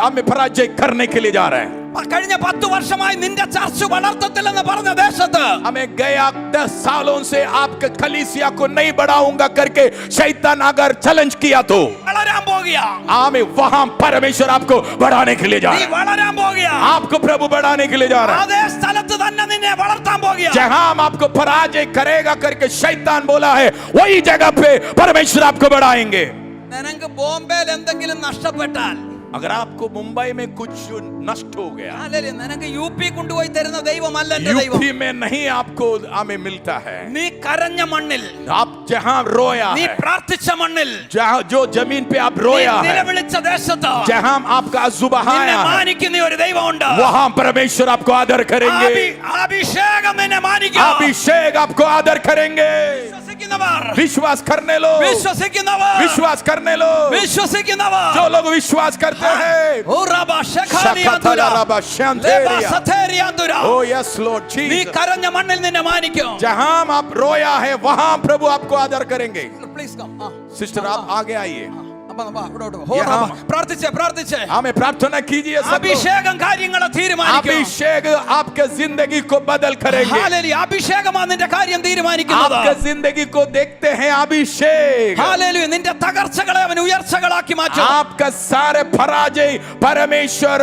S2: हमें पराजय करने के लिए जा रहे हैं.
S1: കഴിഞ്ഞ 10 വർഷമായി നിന്റെ ചർച്ച വളർത്തത്തില്ലെന്ന് പറഞ്ഞ ദേശത്ത്
S2: हमें गया 10 सालों से आपके कलीसिया को नहीं बढ़ाऊंगा करके शैतान अगर चैलेंज किया तो
S1: വളരെ വളരാൻ പോകുകയാ.
S2: आमें वहां परमेश्वर आपको बढ़ाने के लिए जा
S1: നീ
S2: रहा है.
S1: വളരാൻ പോകുകയാ.
S2: आपको प्रभु बढ़ाने के लिए जा रहा है.
S1: അതേ സ്ഥലത്ത് തന്നെ നിന്നെ വളർത്താൻ പോകുകയാ.
S2: जहां हम आपको पराजय करेगा करके शैतान बोला है, वही जगह पे परमेश्वर आपको बढ़ाएंगे.
S1: നിനക്ക് ബോംബെയിൽ എന്തെങ്കിലും നഷ്ടപ്പെട്ടാൽ,
S2: अगर आपको मुंबई में कुछ नष्ट हो गया,
S1: ഹല്ലേലൂയ, നിനക്ക് യുപി കൊണ്ടുപോയി തരുന്ന ദൈവമല്ല എന്റെ ദൈവം.
S2: यूपी में नहीं आपको हमें मिलता है.
S1: നീ കരഞ്ഞ മണ്ണിൽ,
S2: आप जहां रोया
S1: നീ
S2: है,
S1: പ്രാർത്ഥിച്ച മണ്ണിൽ,
S2: जहां जो जमीन पे आप
S1: നീ
S2: रोया है,
S1: നിലവിളിച്ച ദേശത്ത്
S2: जहां आपका आंसू
S1: നിന്നെ
S2: बहाया है,
S1: മാനിക്കുന്ന ഒരു ദൈവമുണ്ട്.
S2: वहां परमेश्वर आपको आदर करेंगे.
S1: അഭിഷേകം നിന്നെ മാനിക്കും.
S2: अभिषेक आपको आदर करेंगे.
S1: വിശ്വസിക്കുന്നവർ,
S2: विश्वास करने लो,
S1: വിശ്വസിക്കുന്നവർ,
S2: विश्वास करने लो.
S1: വിശ്വസിക്കുന്നവർ,
S2: जो लोग विश्वास करते हैं,
S1: ഓറബ ശഖാനിയാതുര,
S2: शखतलाराबा शांतेरिया.
S1: ലെബ സഥേരിയാതുര.
S2: Oh yes Lord
S1: നീ
S2: Jesus.
S1: കരഞ്ഞ മണ്ണിൽ നിന്നെ മാനിക്കും.
S2: जहां आप रोया है, वहां प्रभु आपको आदर करेंगे.
S1: Please come.
S2: सिस्टर आप आगे आइए.
S1: ഹോറബ, പ്രാർത്ഥിച്ചേ, പ്രാർത്ഥിച്ചേ.
S2: हमें प्रार्थना कीजिए सब लोग.
S1: അഭിഷേകം കാര്യങ്ങളെ തീരുമാനിക്കും.
S2: अभिषेक आपके जिंदगी को बदल करेंगे.
S1: ഹല്ലേലൂയ, അഭിഷേകമാണ് നിന്റെ കാര്യം തീരുമാനിക്കുന്നത്.
S2: आपके जिंदगी को देखते हैं अभिषेक.
S1: ഹല്ലേലൂയ, നിന്റെ തകർച്ചകളെ അവൻ ഉയർച്ചകളാക്കി മാറ്റും.
S2: आपका सारे पराजय परमेश्वर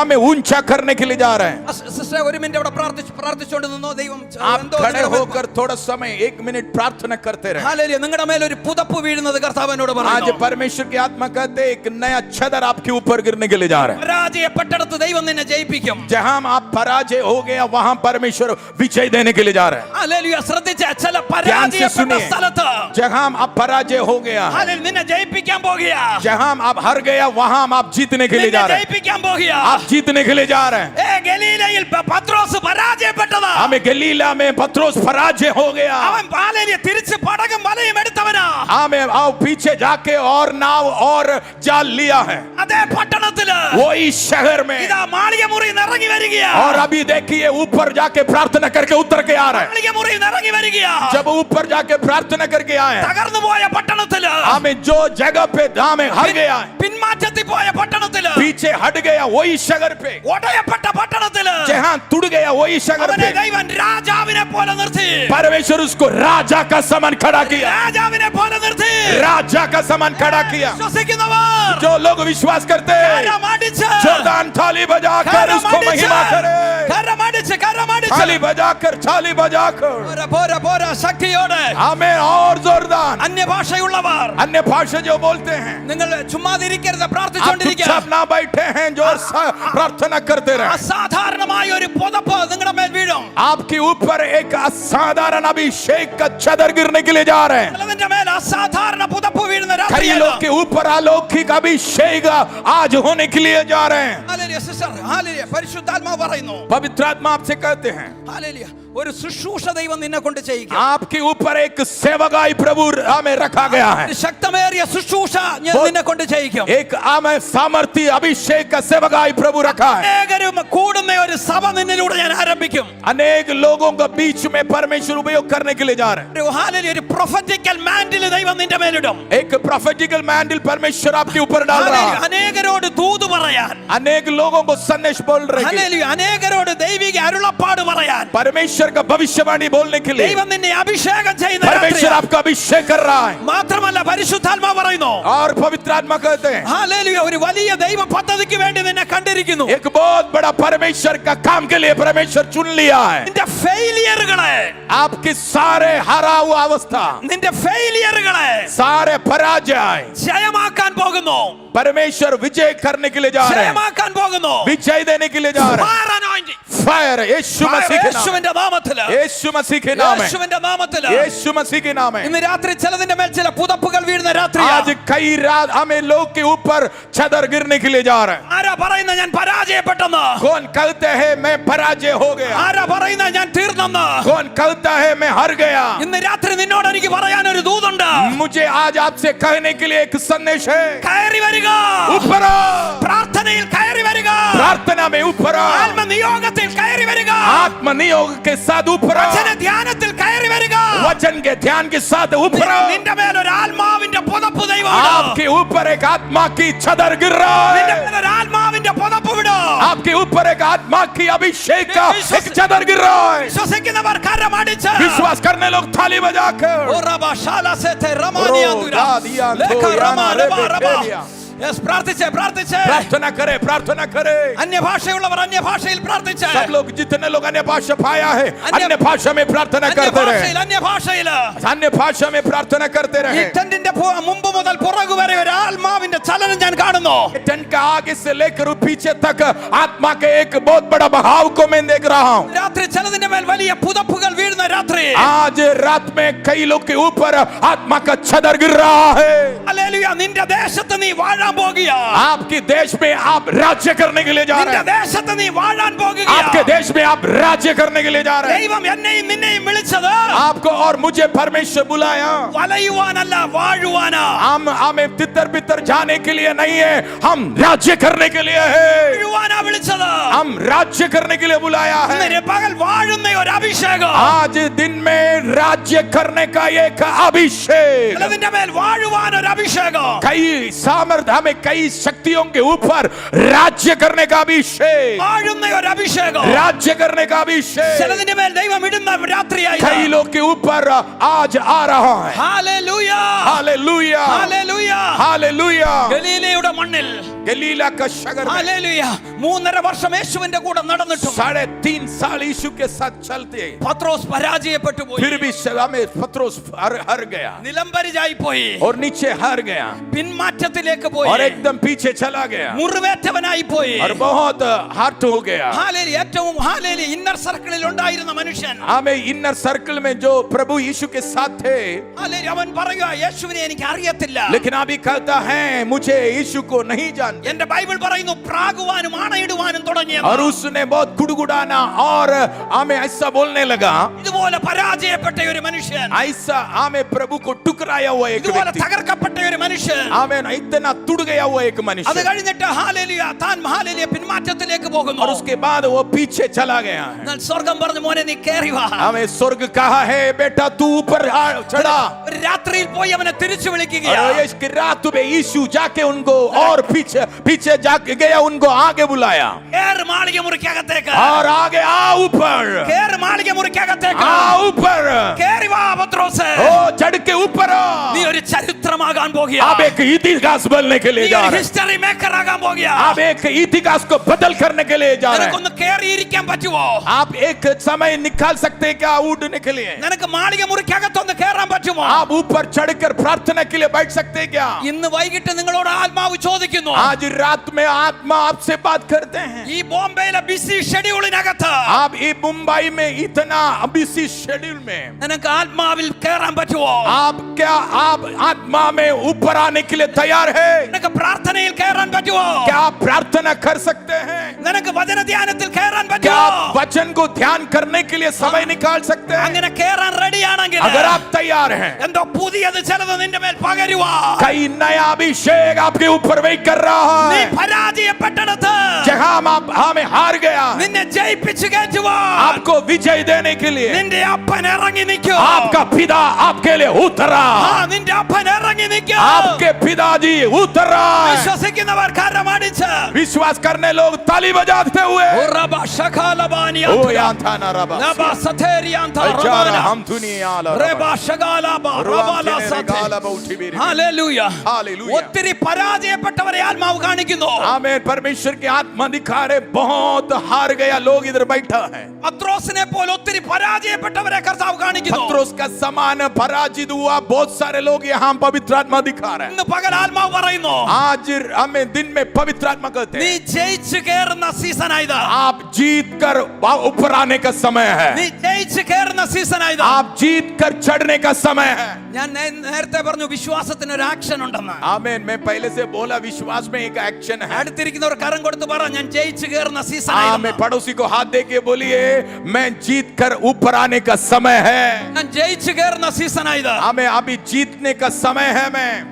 S2: में ऊंचा करने के लिए जा रहे हैं.
S1: സിസ്റ്റർ ഒരു മിനിറ്റ് അവിടെ പ്രാർത്ഥിച്ചുകൊണ്ട് നിന്നോ. ദൈവം
S2: आप खड़े होकर थोड़ा समय 1 मिनट प्रार्थना करते रहे.
S1: ഹല്ലേലൂയ, നിങ്ങളുടെ മേൽ ഒരു പുതപ്പ് വീഴുന്നത് കർത്താവിനോട്
S2: आज
S1: പറയുന്നു.
S2: परमेश्वर की आत्मा कहते हैं, एक नया छदर आपके ऊपर गिरने के लिए जा रहा है.
S1: പരാജയപ്പെട്ടടത്ത് ദൈവം നിന്നെ ജയിപ്പിക്കും.
S2: जहां आप पराजय हो गया, वहां परमेश्वर विजय देने के लिए जा रहा है.
S1: ഹല്ലേലൂയ, ശ്രദ്ധിച്ചേ, ചില
S2: ध्यान से
S1: പരാജയപ്പെട്ട
S2: सुनिए.
S1: സ്ഥലത്ത്
S2: जहां आप पराजय हो गया है,
S1: ഹല്ലേലൂയ, നിന്നെ ജയിപ്പിക്കാൻ പോകുകയാ.
S2: जहां आप हार गया, वहां आप जीतने के लिए
S1: നിന്നെ
S2: जा रहे हैं.
S1: ജയിപ്പിക്കാൻ പോകുകയാ.
S2: आप जीतने के लिए जा रहे हैं.
S1: ഗലീലയിൽ പത്രോസ് പരാജയപ്പെട്ടതാ.
S2: हमें गलीला में पत्रोस पराजय हो गया.
S1: അവൻ ഹല്ലേലൂയ തിരിച്ച് പടകും വലയും എടുത്തവനാ.
S2: हमें आओ पीछे जाके और नाव और जाल लिया है.
S1: അതേ പട്ടണത്തില്
S2: वही शहर में.
S1: ഇതാ മാളിക മുറിയിൽ നിന്ന് ഇറങ്ങി വരികയാ.
S2: और अभी देखिए ऊपर जाके प्रार्थना करके उतर के आ रहे हैं.
S1: മാളിക മുറിയിൽ നിന്ന് ഇറങ്ങി വരികയാ.
S2: जब ऊपर जाके प्रार्थना करके आए,
S1: തകർന്നു പോയ പട്ടണത്തില്,
S2: हमें जो जगह पे हमें हर गया है,
S1: പിന്മാറ്റത്തിൽ പോയ പട്ടണത്തില്,
S2: पीछे हट गया वही शहर पे,
S1: ഒടയപ്പെട്ട പട്ടണത്തില്
S2: जहां टूट गया वही शहर
S1: അവനെ
S2: पे
S1: ദൈവം രാജാവിനെ പോലെ നിർത്തി.
S2: परमेश्वर उसको राजा का समान खड़ा किया.
S1: രാജാവിനെ പോലെ നിർത്തി.
S2: राजा का समान खड़ा किया.
S1: വിശ്വസിക്കുന്നവർ
S2: जो लोग विश्वास करते हैं,
S1: കരമടിച്ച്,
S2: जोरदान थाली बजाकर उसको महिमा करे.
S1: കരമടിച്ച്,
S2: थाली बजाकर, थाली बजाकर
S1: പോരാ, പോരാ, ശക്തിയോടെ.
S2: हमें और जोरदान.
S1: അന്യഭാഷയുള്ളവർ,
S2: अन्य भाषा जो बोलते हैं,
S1: നിങ്ങൾ ചുമ്മാതിരിക്കരുത്,
S2: आप
S1: പ്രാർത്ഥിച്ചുകൊണ്ടിരിക്കുക.
S2: चुपचाप ना बैठे हैं, जो प्रार्थना करते रहे.
S1: അസാധാരണമായ ഒരു പുതപ്പ് നിങ്ങളുടെ മേൽ വീഴും.
S2: आपके ऊपर एक असाधारण अभिषेक का चादर गिरने के लिए जा रहे हैं.
S1: ചിലതിന്റെ മേൽ അസാധാരണ പുതപ്പ് വീഴുന്ന
S2: कई
S1: രാത്രിയാണ്.
S2: लोग के ऊपर अलौकिक अभिषेक आज होने के लिए जा रहे हैं.
S1: ഹല്ലേലൂയ, സിസ്റ്റർ, ഹല്ലേലൂയ, പരിശുദ്ധാത്മാവ് പറയുന്നു.
S2: पवित्र आत्मा आपसे कहते हैं,
S1: ഹല്ലേലൂയ, ഒരു ശുശ്രൂഷ ദൈവം നിന്നെ കൊണ്ട് ചെയ്യിക്കും.
S2: आपके ऊपर एक सेवकाई प्रभु हमें रखा गया है.
S1: ഒരു ശക്തമേറിയ ശുശ്രൂഷ നിന്നെ കൊണ്ട് ചെയ്യിക്കും.
S2: एक हमें सामर्थ्य अभिषेक का सेवकाई प्रभु रखा है.
S1: അനേകരും കൂടുന്ന ഒരു സഭ നിന്നിലൂടെ ഞാൻ ആരംഭിക്കും.
S2: अनेक लोगों के बीच में परमेश्वर उपयोग करने के लिए जा रहे हैं.
S1: ഒരു ഹല്ലേലൂയ, ഒരു പ്രൊഫറ്റിക്കൽ മാന്റിൽ ദൈവം നിന്റെ മേലിടും.
S2: एक प्रोफेटिकल मैंडल परमेश्वर आपके ऊपर डाल रहा
S1: ഹല്ലേലൂയ,
S2: है.
S1: അനേകരോട് ദൂത് പറയാൻ.
S2: अनेक लोगों को संदेश बोल रहे हैं.
S1: ഹല്ലേലൂയ, അനേകരോട് ദൈവിക അരുളപ്പാട് പറയാൻ.
S2: परमेश्वर का भविष्यवाणी बोलने के लिए
S1: ദൈവം നിന്നെ അഭിഷേകം ചെയ്യുന്ന
S2: परमेश्वर
S1: രാത്രിയാ.
S2: आपका अभिषेक कर रहा है.
S1: മാത്രമല്ല പരിശുദ്ധാത്മാവ് പറയുന്നു,
S2: और पवित्र आत्मा कहते हैं,
S1: ഹല്ലേലൂയ, ഒരു വലിയ ദൈവ പദ്ധതിക്ക് വേണ്ടി നിന്നെ കണ്ടിരിക്കുന്നു.
S2: एक बहुत बड़ा परमेश्वर का काम के लिए परमेश्वर चुन लिया है.
S1: നിന്റെ ഫെയിലിയറുകളെ,
S2: आपकी सारे हरा हुआ अवस्था,
S1: നിന്റെ ഫെയിലിയറുകളെ
S2: सारे पराजय
S1: ജയമാക്കാൻ പോകുന്നു.
S2: परमेश्वर विजय करने के लिए जा रहे हैं.
S1: ജയമാക്കാൻ പോകുന്നു.
S2: विजय देने के लिए जा रहे हैं.
S1: Fire anointing.
S2: फायर यीशु मसीह के नाम,
S1: യേശുവിന്റെ നാമത്തില്,
S2: यीशु मसीह के नाम है,
S1: യേശുവിന്റെ നാമത്തില്
S2: यीशु मसीह के नाम है.
S1: ഇന്ന് രാത്രി ചിലതിന്റെ മേൽ ചില പുതപ്പുകൾ വീഴുന്ന രാത്രിയാ.
S2: आज कई रात हमें लोग के ऊपर चादर गिरने के लिए जा रहे हैं.
S1: ആരാ പറയുന്ന ഞാൻ പരാജയപ്പെട്ടെന്ന്?
S2: कौन कहते हैं मैं पराजय हो गया?
S1: ആരാ പറയുന്ന ഞാൻ തീർന്നെന്ന്?
S2: कौन कहता है मैं हार गया?
S1: ഇന്ന് രാത്രി നിന്നോട് എനിക്ക് പറയാൻ ഒരു ദൂതുണ്ട്.
S2: मुझे आज आपसे कहने के लिए एक संदेश है.
S1: കയറി വരിക,
S2: ऊपर आओ.
S1: പ്രാർത്ഥനയിൽ കയറി വരിക,
S2: प्रार्थना में ऊपर आओ.
S1: ആത്മനിയോഗത്തിൽ കയറി വരിക,
S2: आत्म नियोग के साथ ऊपर आओ.
S1: വചന ധ്യാനത്തിൽ കയറി വരിക.
S2: वचन के ध्यान के साथ ऊपर आओ.
S1: നിന്റെ മേൽ ഒരു ആത്മാവിന്റെ പുതപ്പ് ദൈവം
S2: आपके ऊपर एक आत्मा की चादर गिर रहा
S1: നിന്റെ
S2: है.
S1: മേൽ ഒരു ആത്മാവിന്റെ പുതപ്പ് വിടും.
S2: आपके ऊपर ऊपर एक आत्मा की अभिषेक का एक चादर गिर रहा है।
S1: വിശ്വസിക്കുന്നവർ കരമടിച്ച്
S2: विश्वास करने लोग थाली बजाकर
S1: പ്രാർത്ഥിച്ചേ
S2: प्रार्थना करे
S1: അന്യഭാഷയുള്ളവർ അന്യഭാഷയിൽ പ്രാർത്ഥിച്ച്
S2: सब लोग जितने लोग अन्य भाषा पाया है अन्य भाषा में प्रार्थना करते रहे अन्य भाषा में प्रार्थना करते रहे
S1: ടെന്റിന്റെ മുമ്പ് മുതൽ പുറകു വരെ ഒരു ആത്മാവിന്റെ ചലനം ഞാൻ കാണുന്നു
S2: टेंट का आगे से लेकर पीछे तक आत्मा के एक बहुत बड़ा बहाव को मैं देख रहा हूँ
S1: രാത്രി ചിലതിന്റെ മേൽ വലിയ പുതപ്പുകൾ വീഴുന്ന രാത്രി
S2: आज रात में कई लोग के ऊपर आत्मा का छदर गिर रहा है
S1: ഹല്ലേലൂയ നിന്റെ ദേശത്ത് നീ വാഴാൻ പോകുകയാ
S2: आपके देश में आप राज्य करने के लिए जा रहे
S1: നിന്റെ
S2: हैं
S1: ദേശത്ത് നീ വാഴാൻ പോകുകയാ
S2: आपके देश में आप राज्य करने के लिए जा रहे हैं
S1: ദൈവം എന്നെയും നിന്നെയും വിളിച്ചത്
S2: आपको और मुझे परमेश्वर बुलाया
S1: വലയുവാനല്ല വാഴുവാനാ
S2: हमें तितर बितर जाने के लिए नहीं है हम राज्य करने के लिए है
S1: വാഴുവാനാ വിളിച്ചത്
S2: हम राज्य करने के लिए बुलाया है
S1: ഇന്ന് പകൽ വാഴുന്ന ഒരു അഭിഷേകം
S2: आज दिन में राज्य करने का एक अभिषेक
S1: ചിലതിന്റെ മേൽ വാഴുവാൻ ഒരു അഭിഷേകം
S2: कई सामर्थ्य हमें कई शक्तियों के ऊपर राज्य करने का अभिषेक
S1: വാഴുന്ന ഒരു അഭിഷേകം
S2: राज्य करने का अभिषेक
S1: ചിലതിന്റെ മേൽ ദൈവം ഇടുന്ന രാത്രിയായി
S2: कई लोग के ऊपर आज आ रहा है
S1: ഹല്ലേലൂയ
S2: हालेलुया
S1: ഹല്ലേലൂയ
S2: हालेलुया
S1: ഗലീലയുടെ മണ്ണിൽ
S2: गलीला का शगर में
S1: ഹല്ലേലൂയ 3.5 വർഷം യേശുവിന്റെ കൂടെ നടന്നിട്ടും
S2: 3.5 साल यीशु के साथ चलते
S1: പത്രോസ് പരാജയപ്പെട്ടു പോയി
S2: फिर भी हमें पत्रोस हार गया
S1: നിലംപരിചായി പോയി
S2: और नीचे हार गया
S1: പിന്മാറ്റത്തിലേക്ക് പോയി
S2: और एकदम पीछे चला गया
S1: മുറിവേറ്റവനായി പോയി
S2: और बहुत हार्ट हो गया
S1: ഹല്ലേലൂയ ഏറ്റവും ഹല്ലേലൂയ ഇന്നർ സർക്കിളിൽ ഉണ്ടായിരുന്ന മനുഷ്യൻ
S2: हमें इनर सर्कल में जो प्रभु यीशु के साथ थे
S1: ഹല്ലേലൂയ അവൻ പറയുക യേശുവിനെ എനിക്ക് അറിയത്തില്ല
S2: लेकिन अभी कहता है मुझे यीशु को नहीं जानते
S1: എന്റെ ബൈബിൾ പറയുന്നു പ്രാകുവാനും ആണയിടുവാനും തുടങ്ങിയ
S2: और उसने बहुत गुड़गुड़ाना और हमें ऐसा बोलने लगा
S1: ഇതുപോലെ പരാജയപ്പെട്ട ഒരു മനുഷ്യൻ
S2: ऐसा हमें प्रभु को टुकराया हुआ एक
S1: ഇതുപോലെ
S2: व्यक्ति
S1: തകർക്കപ്പെട്ട ഒരു മനുഷ്യൻ
S2: हमें इतना टूट गया हुआ एक
S1: അത്
S2: मनुष्य
S1: കഴിഞ്ഞിട്ട് ഹല്ലേലൂയ താൻ ഹല്ലേലൂയ പിന്മാറ്റത്തിലേക്ക് പോകുന്നു
S2: और उसके बाद वो पीछे चला गया है
S1: എന്നാൽ സ്വർഗ്ഗം പറഞ്ഞു മോനെ നീ കേറി വാ
S2: हमें स्वर्ग कहा है बेटा तू ऊपर चढ़ा
S1: ഒരു രാത്രിയിൽ പോയി അവനെ തിരിച്ചു വിളിക്കുകയാണ്
S2: और इस रात में यीशु जाके उनको और पीछे जाके गया उनको आगे बुलाया
S1: കേറ് മാളിക മുറിക്കകത്തേക്ക്
S2: और आगे आ ऊपर
S1: കേറ് മാളിക മുറിക്കകത്തേക്ക്
S2: आ ऊपर
S1: കേറി വാ പത്രോസ്
S2: ओ चढ़ के ऊपर
S1: നീ ഒരു ചരിത്രമാകാൻ പോകുകയാ
S2: आप एक इतिहास बनने के लिए
S1: നീ
S2: जा
S1: ഒരു
S2: रहे हैं
S1: ഹിസ്റ്ററി മേക്കർ ആകാൻ പോകുകയാ
S2: आप एक इतिहास को बदल करने के लिए जा रहे हैं
S1: നിനക്കൊന്ന് കേറി ഇരിക്കാൻ പറ്റുമോ
S2: आप एक समय निकाल सकते हैं क्या उड़ने के लिए
S1: നിനക്ക് മാളിക മുറിക്കകത്തൊന്ന് കേറാൻ പറ്റുമോ
S2: आप ऊपर चढ़कर प्रार्थना के लिए बैठ सकते हैं क्या
S1: ഇന്ന് വൈകിട്ട് നിങ്ങളോട് ആത്മാവ് ചോദിക്കുന്നു
S2: आज रात में आत्मा आपसे बात करते हैं
S1: ഈ ബോംബെയിലെ ബിസി ഷെഡ്യൂളിനകത്ത്
S2: आप ये मुंबई में इतना बिजी शेड्यूल में
S1: നിനക്ക് ആത്മാവിൽ കേറാൻ പറ്റുമോ
S2: आप क्या आप आत्मा में ऊपर आने के लिए तैयार है
S1: നിനക്ക് പ്രാർത്ഥനയിൽ കേറാൻ പറ്റുമോ
S2: क्या आप प्रार्थना कर सकते हैं
S1: നിനക്ക് വചന ധ്യാനത്തിൽ കേറാൻ
S2: क्या
S1: പറ്റുമോ
S2: आप वचन को ध्यान करने के लिए समय निकाल सकते हैं
S1: അങ്ങനെ കേറാൻ റെഡിയാണെങ്കിൽ
S2: अगर आप तैयार हैं
S1: എന്തോ പുതിയത് ചിലത് നിന്റെ മേൽ പകരുവാ
S2: कई नया अभिषेक आपके ऊपर वेट कर रहा
S1: നീ
S2: है
S1: പരാജയപ്പെട്ടടത്ത്
S2: जहां आप हमें हार गया
S1: നിന്നെ ജയിപ്പിച്ചു കയറ്റുവാ
S2: आपको विजय देने के लिए
S1: നിന്റെ അപ്പൻ ഇറങ്ങി നിൽക്കും
S2: आपका पिता आपके लिए उतरा
S1: നിന്റെ അപ്പൻ ഇറങ്ങി നിൽക്കും
S2: आपके पिताजी उतरा
S1: വിശ്വസിക്കുന്നവർ കരമടിച്ച്
S2: विश्वास करने लोग ताली बजाते हुए
S1: ഉറബ ശഖാലബാനിയ
S2: ओ यांथाना रबा
S1: നബ സഥേരിയാന്ത
S2: अचारा
S1: റബാന
S2: हम दुनिया
S1: റബ ശഖാലബ റബാല സഥേ ഹല്ലേലൂയ
S2: हालेलुया
S1: ഒത്തിരി പരാജയപ്പെട്ടവരെ ആത്മാവ് കാണിക്കുന്നു
S2: आमेन परमेश्वर की आत्मा दिखा रहे बहुत हार गया लोग इधर बैठा है
S1: പത്രോസിനെ പോലെ ഒത്തിരി പരാജയപ്പെട്ടവരെ കർത്താവ് കാണിക്കുന്നു
S2: पत्रोस का समान पराजित हुआ बहुत सारे लोग यहाँ पवित्र आत्मा दिखा रहे हैं
S1: ഇന്ന് പകൽ ആത്മാവ് പറയുന്നു
S2: आज हमें दिन में पवित्र आत्मा कहते
S1: നീ
S2: हैं
S1: ജയിച്ചു കേറുന്ന സീസൺ ആയത്
S2: आप जीत कर ऊपर आने का समय है
S1: നീ ജയിച്ചു കേറുന്ന സീസൺ ആയത്
S2: आप जीत कर चढ़ने का समय है
S1: ഞാൻ നേരത്തെ പറഞ്ഞു വിശ്വാസത്തിന് ഒരു ആക്ഷൻ ഉണ്ടെന്ന്
S2: आमेन मैं पहले से बोला विश्वास में एक एक्शन है
S1: അടുത്തിരിക്കുന്നവർ കരം കൊടുത്ത് പറ ഞാൻ ജയിച്ചു കേറുന്ന സീസൺ
S2: मैं पड़ोसी को हाथ दे के बोलिए मैं जीत कर ऊपर आने का समय है
S1: ഞാൻ ജയിച്ചു കേറുന്ന സീസൺ ആയത്
S2: हमें अभी जीतने का समय है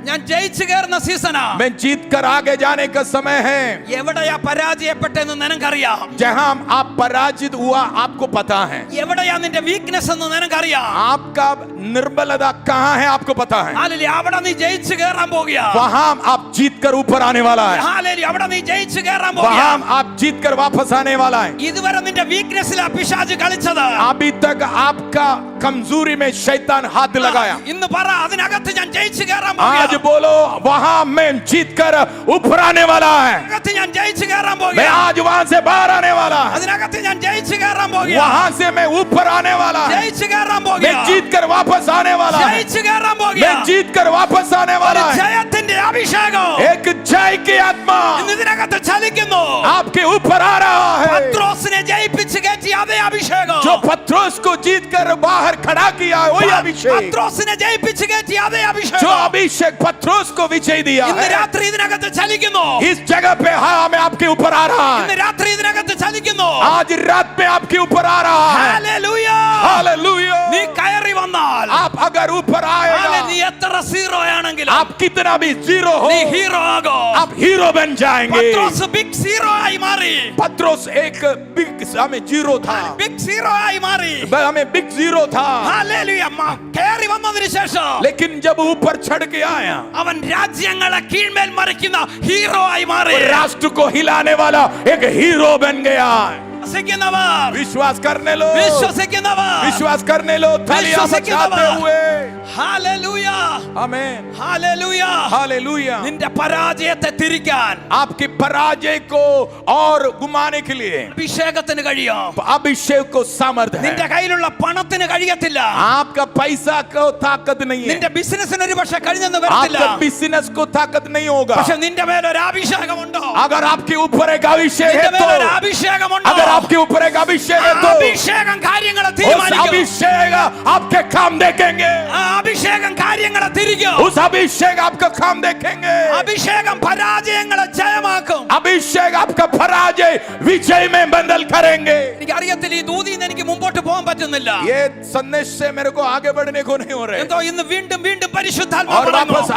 S1: ഞാൻ ജയിച്ചു കേറുന്ന സീസണാ
S2: मैं जीत कर आगे जाने का समय है
S1: എവിടെയാ പരാജയപ്പെട്ടെന്ന് നിനക്കറിയാം
S2: जहां आप पराजित हुआ आपको पता है
S1: എവിടെയാ നിന്റെ വീക്ക്നെസ് എന്ന് നിനക്കറിയാം
S2: आपका निर्बलता कहाँ है आपको पता है,
S1: ഹല്ലേലൂയ, അവിടെ നീ ജയിച്ചു കയറാൻ പോകുകയാ.
S2: वहां आप जीत कर ऊपर आने वाला है,
S1: ഹല്ലേലൂയ, അവിടെ നീ ജയിച്ചു കയറാൻ പോകുകയാ.
S2: वहां आप जीत कर वापस आने वाला है।
S1: ഇതുവരെ നിന്റെ വീക്ക്നെസ്സിലാ പിശാച് കളിച്ചത്.
S2: अभी तक आपका कमजोरी में शैतान हाथ लगाया,
S1: ഇന്ന് പറ, അതിനകത്ത് ഞാൻ ജയിച്ചു കയറാൻ
S2: आज
S1: പോകുകയാ.
S2: बोलो वहां मैं जीत कर ऊपर आने वाला है,
S1: അതിനകത്ത് ഞാൻ ജയിച്ചു കയറാൻ
S2: मैं
S1: പോകുകയാ.
S2: आज वहां से बाहर आने वाला है,
S1: അതിനകത്ത് ഞാൻ ജയിച്ചു കയറാൻ പോകുകയാ.
S2: वहां से मैं ऊपर आने वाला है,
S1: ജയിച്ചു കയറാൻ
S2: मैं
S1: പോകുകയാ.
S2: जीत कर वापस आने वाला है,
S1: ജയിച്ചു കയറാൻ
S2: मैं
S1: പോകുകയാ.
S2: जीत कर वापस आने वाला है।
S1: ജയത്തിന്റെ അഭിഷേകം
S2: एक जय की आत्मा
S1: ഇന്ന് ഇതിനകത്ത് ചലിക്കുന്നു.
S2: आपके ऊपर आ रहा है,
S1: പത്രോസിനെ ജയിപ്പിച്ച് കയറ്റി അതേ അഭിഷേകം.
S2: जो पत्रोस को जीत कर बाहर खड़ा किया है, वही अभिषेक,
S1: പത്രോസിനെ ജയിപ്പിച്ച് കയറ്റി അതേ
S2: जो
S1: അഭിഷേകം
S2: अभिषेक पत्रोस को विजय दिया
S1: ഇന്ന്
S2: है,
S1: രാത്രി ഇതിനകത്ത് ചലിക്കുന്നു.
S2: इस जगह पे हाँ मैं आपके ऊपर आ रहा
S1: ഇന്ന്
S2: है,
S1: രാത്രി ഇതിനകത്ത് ചലിക്കുന്നു.
S2: आज रात में आपके ऊपर आ रहा है।
S1: ഹല്ലേലൂയ.
S2: हालेलुया।
S1: നീ കയറി വന്നാൽ
S2: आप अगर ऊपर
S1: നീ
S2: आएगा,
S1: എത്ര സീറോ ആണെങ്കിലും
S2: आप कितना भी जीरो हो,
S1: നീ ഹീറോ ആകോ.
S2: आप हीरो बन जाएंगे।
S1: പത്രോസ് ബിഗ് സീറോ ആയി മാറി.
S2: पत्रोस एक बिग हमें जीरो था,
S1: ബിഗ് സീറോ ആയി മാറി.
S2: हमें बिग जीरो था,
S1: ഹല്ലേലൂയ. കയറി വന്നതിന് ശേഷം
S2: लेकिन जब ऊपर चढ़ के आया,
S1: അവൻ രാജ്യങ്ങളെ കീഴ്മേൽ മറിക്കുന്ന ഹീറോ ആയി മാറി.
S2: राष्ट्र को हिलाने वाला एक हीरो बन गया।
S1: വിശ്വസിക്കുന്നവർ,
S2: विश्वास करने लो,
S1: വിശ്വസിക്കുന്നവർ,
S2: विश्वास करने लो, तालियां बजाते हुए।
S1: ഹല്ലേലൂയ,
S2: आमीन,
S1: ഹല്ലേലൂയ.
S2: हालेलुया।
S1: നിന്റെ പരാജയത്തെ തിരിക്കാൻ
S2: आपके पराजय को और घुमाने के लिए
S1: അഭിഷേകത്തിന് കഴിയും.
S2: अभिषेक को सामर्थ्य
S1: നിന്റെ
S2: है।
S1: കയ്യിലുള്ള പണത്തിന് കഴിയത്തില്ല.
S2: आपका पैसा को ताकत नहीं है,
S1: നിന്റെ ബിസിനസ്സിന് ഒരു പക്ഷെ കഴിഞ്ഞെന്ന് വരത്തില്ല.
S2: आपका बिजनेस को ताकत नहीं होगा।
S1: പക്ഷെ നിന്റെ മേലൊരു അഭിഷേകമുണ്ടോ?
S2: अगर आपके ऊपर एक अभिषेक है
S1: നിന്റെ
S2: तो,
S1: മേലൊരു അഭിഷേകമുണ്ടോ?
S2: अगर आपके ऊपर एक अभिषेक
S1: ആ
S2: है तो
S1: അഭിഷേകം കാര്യങ്ങളെ
S2: उस
S1: തീരുമാനിക്കും.
S2: अभिषेक आपके काम देखेंगे,
S1: ആ അഭിഷേകം കാര്യങ്ങളെ തിരിക്കും.
S2: उस अभिषेक आपका काम देखेंगे।
S1: അഭിഷേകം പരാജയങ്ങളെ ജയമാക്കും.
S2: अभिषेक आपका पराजय विजय में बदल करेंगे।
S1: എനിക്കറിയത്തില്ല, ഈ ദൂതിന്ന് എനിക്ക് മുമ്പോട്ട് പോകാൻ പറ്റുന്നില്ല.
S2: ये संदेश से मेरे को आगे बढ़ने को नहीं हो रहे,
S1: എന്തോ ഇന്ന് വീണ്ടും വീണ്ടും പരിശുദ്ധാത്മാവ്
S2: और
S1: പറയുന്നു.
S2: वापस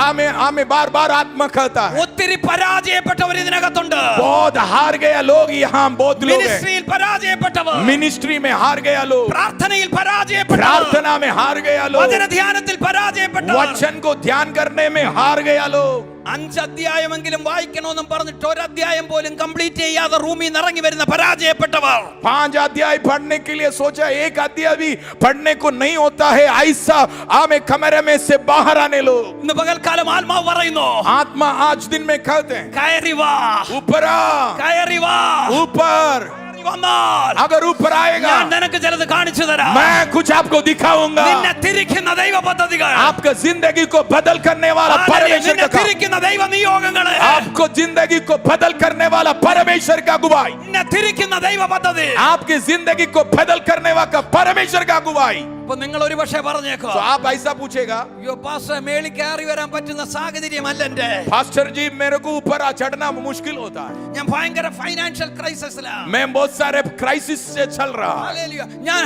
S2: आमे बार बार आत्मा कहता है,
S1: ഒത്തിരി പരാജയപ്പെട്ടവർ ഇതിനകത്തുണ്ട്.
S2: बहुत हार गया लोग यहाँ, बहुत लोग हैं।
S1: മിനിസ്ട്രിയിൽ പരാജയപ്പെട്ടവർ,
S2: मिनिस्ट्री में हार गया लोग,
S1: പ്രാർത്ഥനയിൽ പരാജയപ്പെട്ടവർ,
S2: प्रार्थना में हार गया लोग,
S1: വചന ധ്യാനത്തിൽ പരാജയപ്പെട്ടവർ.
S2: वचन को ध्यान करने में हार गया लोग।
S1: 5 അധ്യായമെങ്കിലും വായിക്കണമെന്നും പറഞ്ഞിട്ട് ഒരധ്യായം പോലും കംപ്ലീറ്റ് ചെയ്യാതെ റൂമിൽ നിന്ന് ഇറങ്ങി വരുന്ന പരാജയപ്പെട്ടവർ.
S2: 5 अध्याय पढ़ने के लिए सोचा, एक अध्याय भी पढ़ने को नहीं होता है, ऐसा आमे कमरे में से बाहर आने लो।
S1: ഇന്ന് പകൽക്കാലം ആത്മാവ് പറയുന്നു,
S2: आत्मा आज दिन में कहते हैं,
S1: കയറി വാ,
S2: ऊपर आ,
S1: കയറി വാ.
S2: ऊपर
S1: കയറി വന്നാൽ
S2: अगर ऊपर आएगा
S1: ഞാൻ നിനക്ക് ചിലത് കാണിച്ചു തരാം.
S2: मैं कुछ आपको दिखाऊंगा।
S1: നിന്നെ തിരിക്കുന്ന ദൈവ പദ്ധതികൾ,
S2: आपका जिंदगी को बदल करने वाला परमेश्वर
S1: നിന്നെ
S2: का काम,
S1: തിരിക്കുന്ന ദൈവ നിയോഗങ്ങളെ,
S2: आपको जिंदगी को बदल करने वाला परमेश्वर का गुवाई,
S1: നിന്നെ തിരിക്കുന്ന ദൈവ പദ്ധതി.
S2: आपकी जिंदगी को बदल करने वाला परमेश्वर का गुवाई।
S1: അപ്പൊ നിങ്ങൾ ഒരു പക്ഷേ പറഞ്ഞേക്കോ,
S2: तो आप ऐसा पूछेगा,
S1: അയ്യോ പാസ്റ്റർ, മേളിൽ കയറി വരാൻ പറ്റുന്ന സാഹചര്യമല്ല എന്റെ.
S2: फास्टर जी मेरे को ऊपर चढ़ना मुश्किल होता है,
S1: ഞാൻ ഭയങ്കര ഫൈനാൻഷ്യൽ ക്രൈസിസിലാണ്.
S2: मैं बहुत सारे क्राइसिस से चल रहा है,
S1: ഹല്ലേലൂയ. ഞാൻ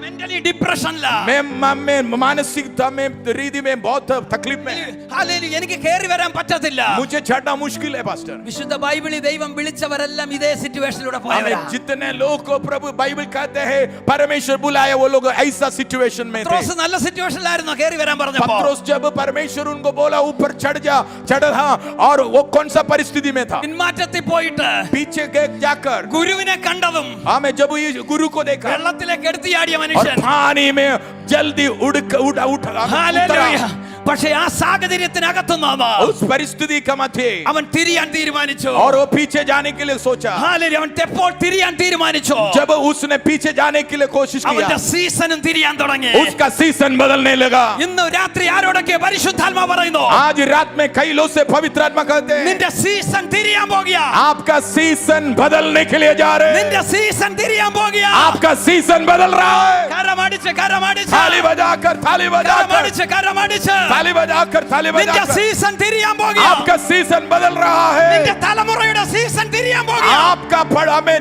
S1: മെന്റലി ഡിപ്രഷനിലാണ്.
S2: मैं मानसिकता में रीति में बहुत तकलीफ में है,
S1: ഹല്ലേലൂയ. എനിക്ക് കയറി വരാൻ പറ്റത്തില്ല.
S2: मुझे चढ़ना मुश्किल है पास्टर।
S1: വിശുദ്ധ ബൈബിളിൽ ദൈവം വിളിച്ചവരെല്ലാം ഇതേ സിറ്റുവേഷനിലൂടെ
S2: हमें
S1: പോയവരാ.
S2: जितने लोग को प्रभु बाइबल कहते हैं परमेश्वर बुलाया, वो लोग ऐसा सिचुएशन में थे।
S1: പത്രോസ് നല്ല സിറ്റുവേഷനിലായിരുന്നു കയറി വരാൻ പറഞ്ഞപ്പോ.
S2: पत्रोस जब परमेश्वर उनको बोला ऊपर चढ़ जा, चढ़, हाँ, और वो कौन सा परिस्थिति में था,
S1: പിന്മാറ്റത്തിൽ പോയിട്ട്
S2: पीछे जाकर
S1: ഗുരുവിനെ കണ്ടതും
S2: हमें जब ये गुरु को देखा
S1: വെള്ളത്തിലേക്ക് എടുത്തിയാടിയ
S2: और
S1: മനുഷ്യൻ.
S2: पानी में जल्दी उठा,
S1: ഹല്ലേലൂയ. പക്ഷേ ആ സാഹചര്യത്തിനകത്തുനിന്ന്
S2: उस परिस्थिति का मध्य
S1: അവൻ തിരിയാൻ തീരുമാനിച്ചു.
S2: और वो पीछे जाने के लिए सोचा।
S1: ഹല്ലേലൂയ. അവൻ തെപ്പോൾ തിരിയാൻ തീരുമാനിച്ചു,
S2: जब उसने पीछे जाने के लिए कोशिश किया,
S1: അവന്റെ സീസണും തിരിയാൻ തുടങ്ങി.
S2: उसका सीजन बदलने लगा।
S1: ഇന്ന് രാത്രി ആരോടൊക്കെ പരിശുദ്ധാത്മാ പറയുന്നു,
S2: आज रात में कई लोग से पवित्र आत्मा कहते हैं,
S1: നിന്റെ സീസൺ തിരിയാൻ പോകുകയാ.
S2: आपका सीजन बदलने के लिए जा रहे हैं,
S1: നിന്റെ സീസൺ തിരിയാൻ പോകുകയാ.
S2: आपका सीजन बदल रहा है।
S1: കരമടിച്ച് കരമടിച്ച്
S2: थाली बजाकर, थाली बजाकर,
S1: കരമടിച്ച് കരമടിച്ച്
S2: थाली बजाकर, थाली
S1: നിന്റെ
S2: बजाकर,
S1: സീസൺ തിരിയാൻ പോകുകയാ.
S2: आपका सीजन बदल रहा
S1: നിന്റെ
S2: है।
S1: തലമുറയുടെ സീസൺ തിരിയാൻ പോകുകയാ.
S2: आपका बड़ा में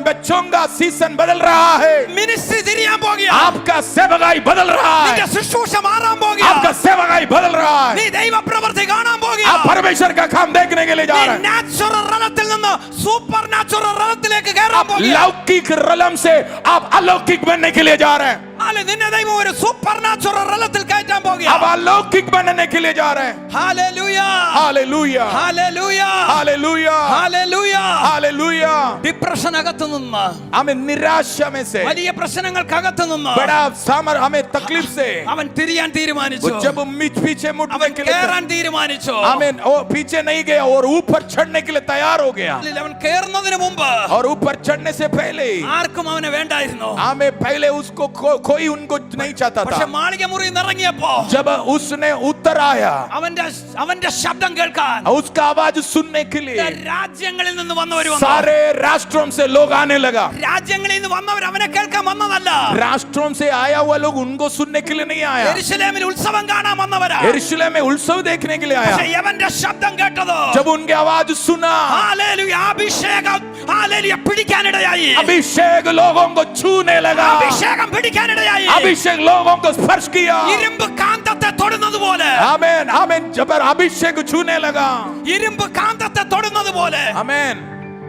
S2: बच्चों का सीजन बदल रहा है।
S1: മിനിസ്ട്രി തിരിയാൻ പോകുകയാ.
S2: आपका सेवकाई बदल रहा
S1: നിന്റെ
S2: है।
S1: ശുശ്രൂഷ മാറാൻ പോകുകയാ.
S2: आपका सेवकाई बदल रहा
S1: നീ
S2: है।
S1: ദൈവ പ്രവൃത്തി കാണാൻ പോകുകയാ.
S2: आप परमेश्वर का काम देखने के लिए जा रहे हैं।
S1: നാച്ചുറൽ റലത്തിൽ നിന്ന് സൂപ്പർ നാച്ചുറൽ റലത്തിലേക്ക് കയറാൻ പോകുകയാ.
S2: लौकिक रलम से आप अलौकिक बनने के लिए जा रहे हैं।
S1: നിന്നെ ദൈവം ഒരു സൂപ്പർനാച്ചുറൽ തലത്തിൽ കയറ്റാൻ
S2: अब
S1: പോകുകയാണ്.
S2: अलौकिक बनने के लिए जा रहे हैं.
S1: Hallelujah
S2: hallelujah
S1: hallelujah
S2: hallelujah
S1: hallelujah.
S2: Hallelujah.
S1: Depression അകത്തു നിന്ന്,
S2: हमें निराशा में से,
S1: വലിയ പ്രശ്നങ്ങൾക്കകത്തു നിന്ന്
S2: बड़ा सामर हमें तकलीफ से,
S1: അവൻ തിരിയാൻ തീരുമാനിച്ചു.
S2: वो जब पीछे मुड़ने
S1: അവൻ
S2: के लिए,
S1: കേറാൻ തീരുമാനിച്ചു.
S2: हमें वो पीछे नहीं गया और ऊपर चढ़ने के लिए तैयार हो गया.
S1: അവൻ കേറുന്നതിന് മുമ്പ്
S2: और ऊपर चढ़ने से पहले
S1: ആർക്കും അവനെ വേണ്ടായിരുന്നു.
S2: हमें पहले उसको कोई उनको नहीं चाहता
S1: പക്ഷെ
S2: था.
S1: മാളിക മുറിയിൽ നിന്ന് ഇറങ്ങിയപ്പോ
S2: जब उसने उत्तर आया,
S1: അവന്റെ ശബ്ദം കേൾക്കാൻ
S2: उसका आवाज सुनने के लिए
S1: രാജ്യങ്ങളിൽ നിന്ന് വന്നവർ വന്നു.
S2: सारे राष्ट्रों से लोग आने लगा.
S1: രാജ്യങ്ങളിൽ നിന്ന് വന്നവർ അവനെ കേൾക്കാൻ വന്നതല്ല.
S2: राष्ट्रों से आया हुआ लोग उनको सुनने के लिए नहीं आया.
S1: യെരൂശലേമിൽ ഉത്സവം കാണാൻ വന്നവരാ.
S2: यरूशलेम में उत्सव देखने के लिए आया.
S1: പക്ഷെ യവന്റെ ശബ്ദം കേട്ടതോ,
S2: जब उनके आवाज सुना,
S1: ഹല്ലേലൂയ, അഭിഷേകം ഹല്ലേലൂയ പിടിക്കാനിടയായി.
S2: अभिषेक लोगों को छूने लगा.
S1: അഭിഷേകം പിടിക്കാനിടയായി.
S2: अभिषेक लोगों को स्पर्श किया.
S1: ഇരുമ്പ് കാന്തത്തെ തൊടുന്നത് പോലെ,
S2: आमेन आमेन. जब अभिषेक छूने लगा,
S1: ഇരുമ്പ് കാന്തത്തെ തൊടുന്നത് പോലെ,
S2: आमेन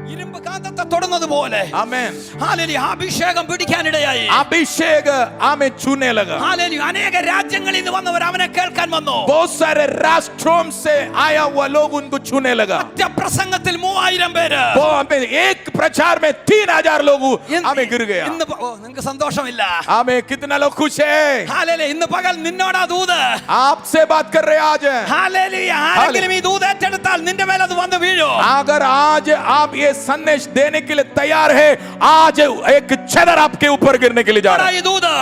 S1: ഇരുമ്പ് കാന്തത്തെ തൊടുന്നത് പോലെ
S2: आमेन.
S1: ഹല്ലേലൂയ അഭിഷേകം പിടിക്കാനിടയായി.
S2: अभिषेक हमें छूने लगा.
S1: ഹല്ലേലൂയ അനേക രാജ്യങ്ങളിൽ നിന്ന് വന്നവർ അവനെ കേൾക്കാൻ വന്നു.
S2: बहुत सारे राष्ट्रों से आया हुआ लोग उनको छूने लगा.
S1: ഒറ്റ പ്രസംഗത്തിൽ 3000 പേര്.
S2: वो हमें एक प्रचार में 3000 लोग हमें गिर गया.
S1: ഇന്ന് നിങ്ങൾക്ക് സന്തോഷമില്ല?
S2: हमें कितना लोग खुश है?
S1: ഹല്ലേലൂയ ഇന്ന് പകൽ നിന്നോടാ ദൂത്.
S2: आपसे बात कर रहे आज.
S1: ഹല്ലേലൂയ ആരെങ്കിലും ഈ ദൂത് ഏറ്റെടുത്താൽ നിന്റെ മേൽ അത് വന്ന് വീഴും.
S2: अगर आज आप ये संदेश देने के लिए तैयार है, आज एक चदर आपके ऊपर गिरने के लिए जा रहा
S1: ഈ
S2: है.
S1: ദൂത്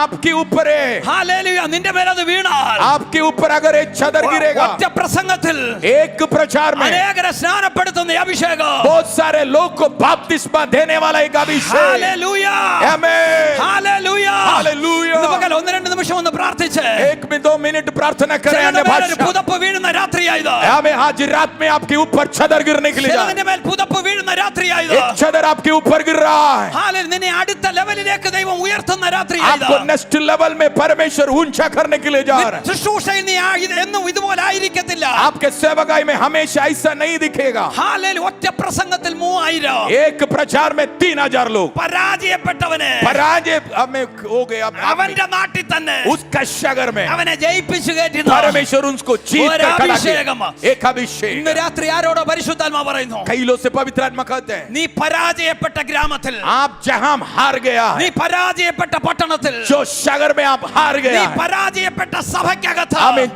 S2: आपके ऊपर है.
S1: ഹല്ലേലൂയ നിന്റെ മേൽ അത് വീണാൽ
S2: आपके ऊपर अगर एक चदर गिरेगा,
S1: ഒറ്റ പ്രസംഗത്തിൽ
S2: एक प्रचार में
S1: അനേകരെ സ്നാനപ്പെടുത്തുന്ന ഈ അഭിഷേകം,
S2: बहुत सारे लोग को बपतिस्मा देने वाला एक अभिषेक.
S1: ഹല്ലേലൂയ
S2: आमेन
S1: ഹല്ലേലൂയ.
S2: हालेलुया.
S1: ഇന്ന് പകൽ 1-2 നിമിഷം ഒന്ന് പ്രാർത്ഥിച്ച്
S2: 1-2 मिनट प्रार्थना करें. अन्य
S1: ചിലരുടെ മേൽ ഒരു
S2: भाषा.
S1: പുതപ്പ് വീഴുന്ന രാത്രിയായത്.
S2: हमें आज रात में आपके ऊपर चदर गिरने के लिए जा रहा है.
S1: ചിലതിന്റെ മേൽ പുതപ്പ് വീഴുന്ന രാത്രിയായത്.
S2: एक चदर आपके ऊपर गिर रहा है.
S1: ഹല്ലേലൂയ നിന്നെ അടുത്ത ലെവലിലേക്ക് ദൈവം ഉയർത്തുന്ന രാത്രിയായത്.
S2: आपको नेक्स्ट लेवल में परमेश्वर ऊंचा करने के लिए जा रहा है.
S1: ശുശ്രൂഷയിൽ നീ എന്നും ഇതുപോലെ ആയിരിക്കത്തില്ല.
S2: आपके सेवकाई में हमेशा ऐसा नहीं दिखेगा.
S1: ഹല്ലേലൂയ ഒറ്റ പ്രസംഗത്തിൽ 3000
S2: एक प्रचार में 3000 लोग
S1: പരാജയപ്പെട്ടവനെ
S2: पराजय हमें हो गया.
S1: അവന്റെ നാട്ടിൽ തന്നെ
S2: उसका शगर में
S1: അവനെ ജയിപ്പിച്ചു കയറ്റി
S2: परमेश्वर उसको जीत
S1: और
S2: कर खड़ा
S1: अभिषेक.
S2: किया. एक अभिषेक.
S1: ഇന്ന് രാത്രി ആരോടോ പരിശുദ്ധാത്മാ പറയുന്നു,
S2: कई लोग से पवित्र आत्मा कहते हैं,
S1: നീ പരാജയപ്പെട്ട ഗ്രാമത്തിൽ,
S2: आप जहां हार गया
S1: നീ
S2: है,
S1: പരാജയപ്പെട്ട പട്ടണത്തിൽ,
S2: जो शगर में आप हार
S1: നീ
S2: गया है,
S1: പരാജയപ്പെട്ട സഭയ്ക്കകത്ത്
S2: हमें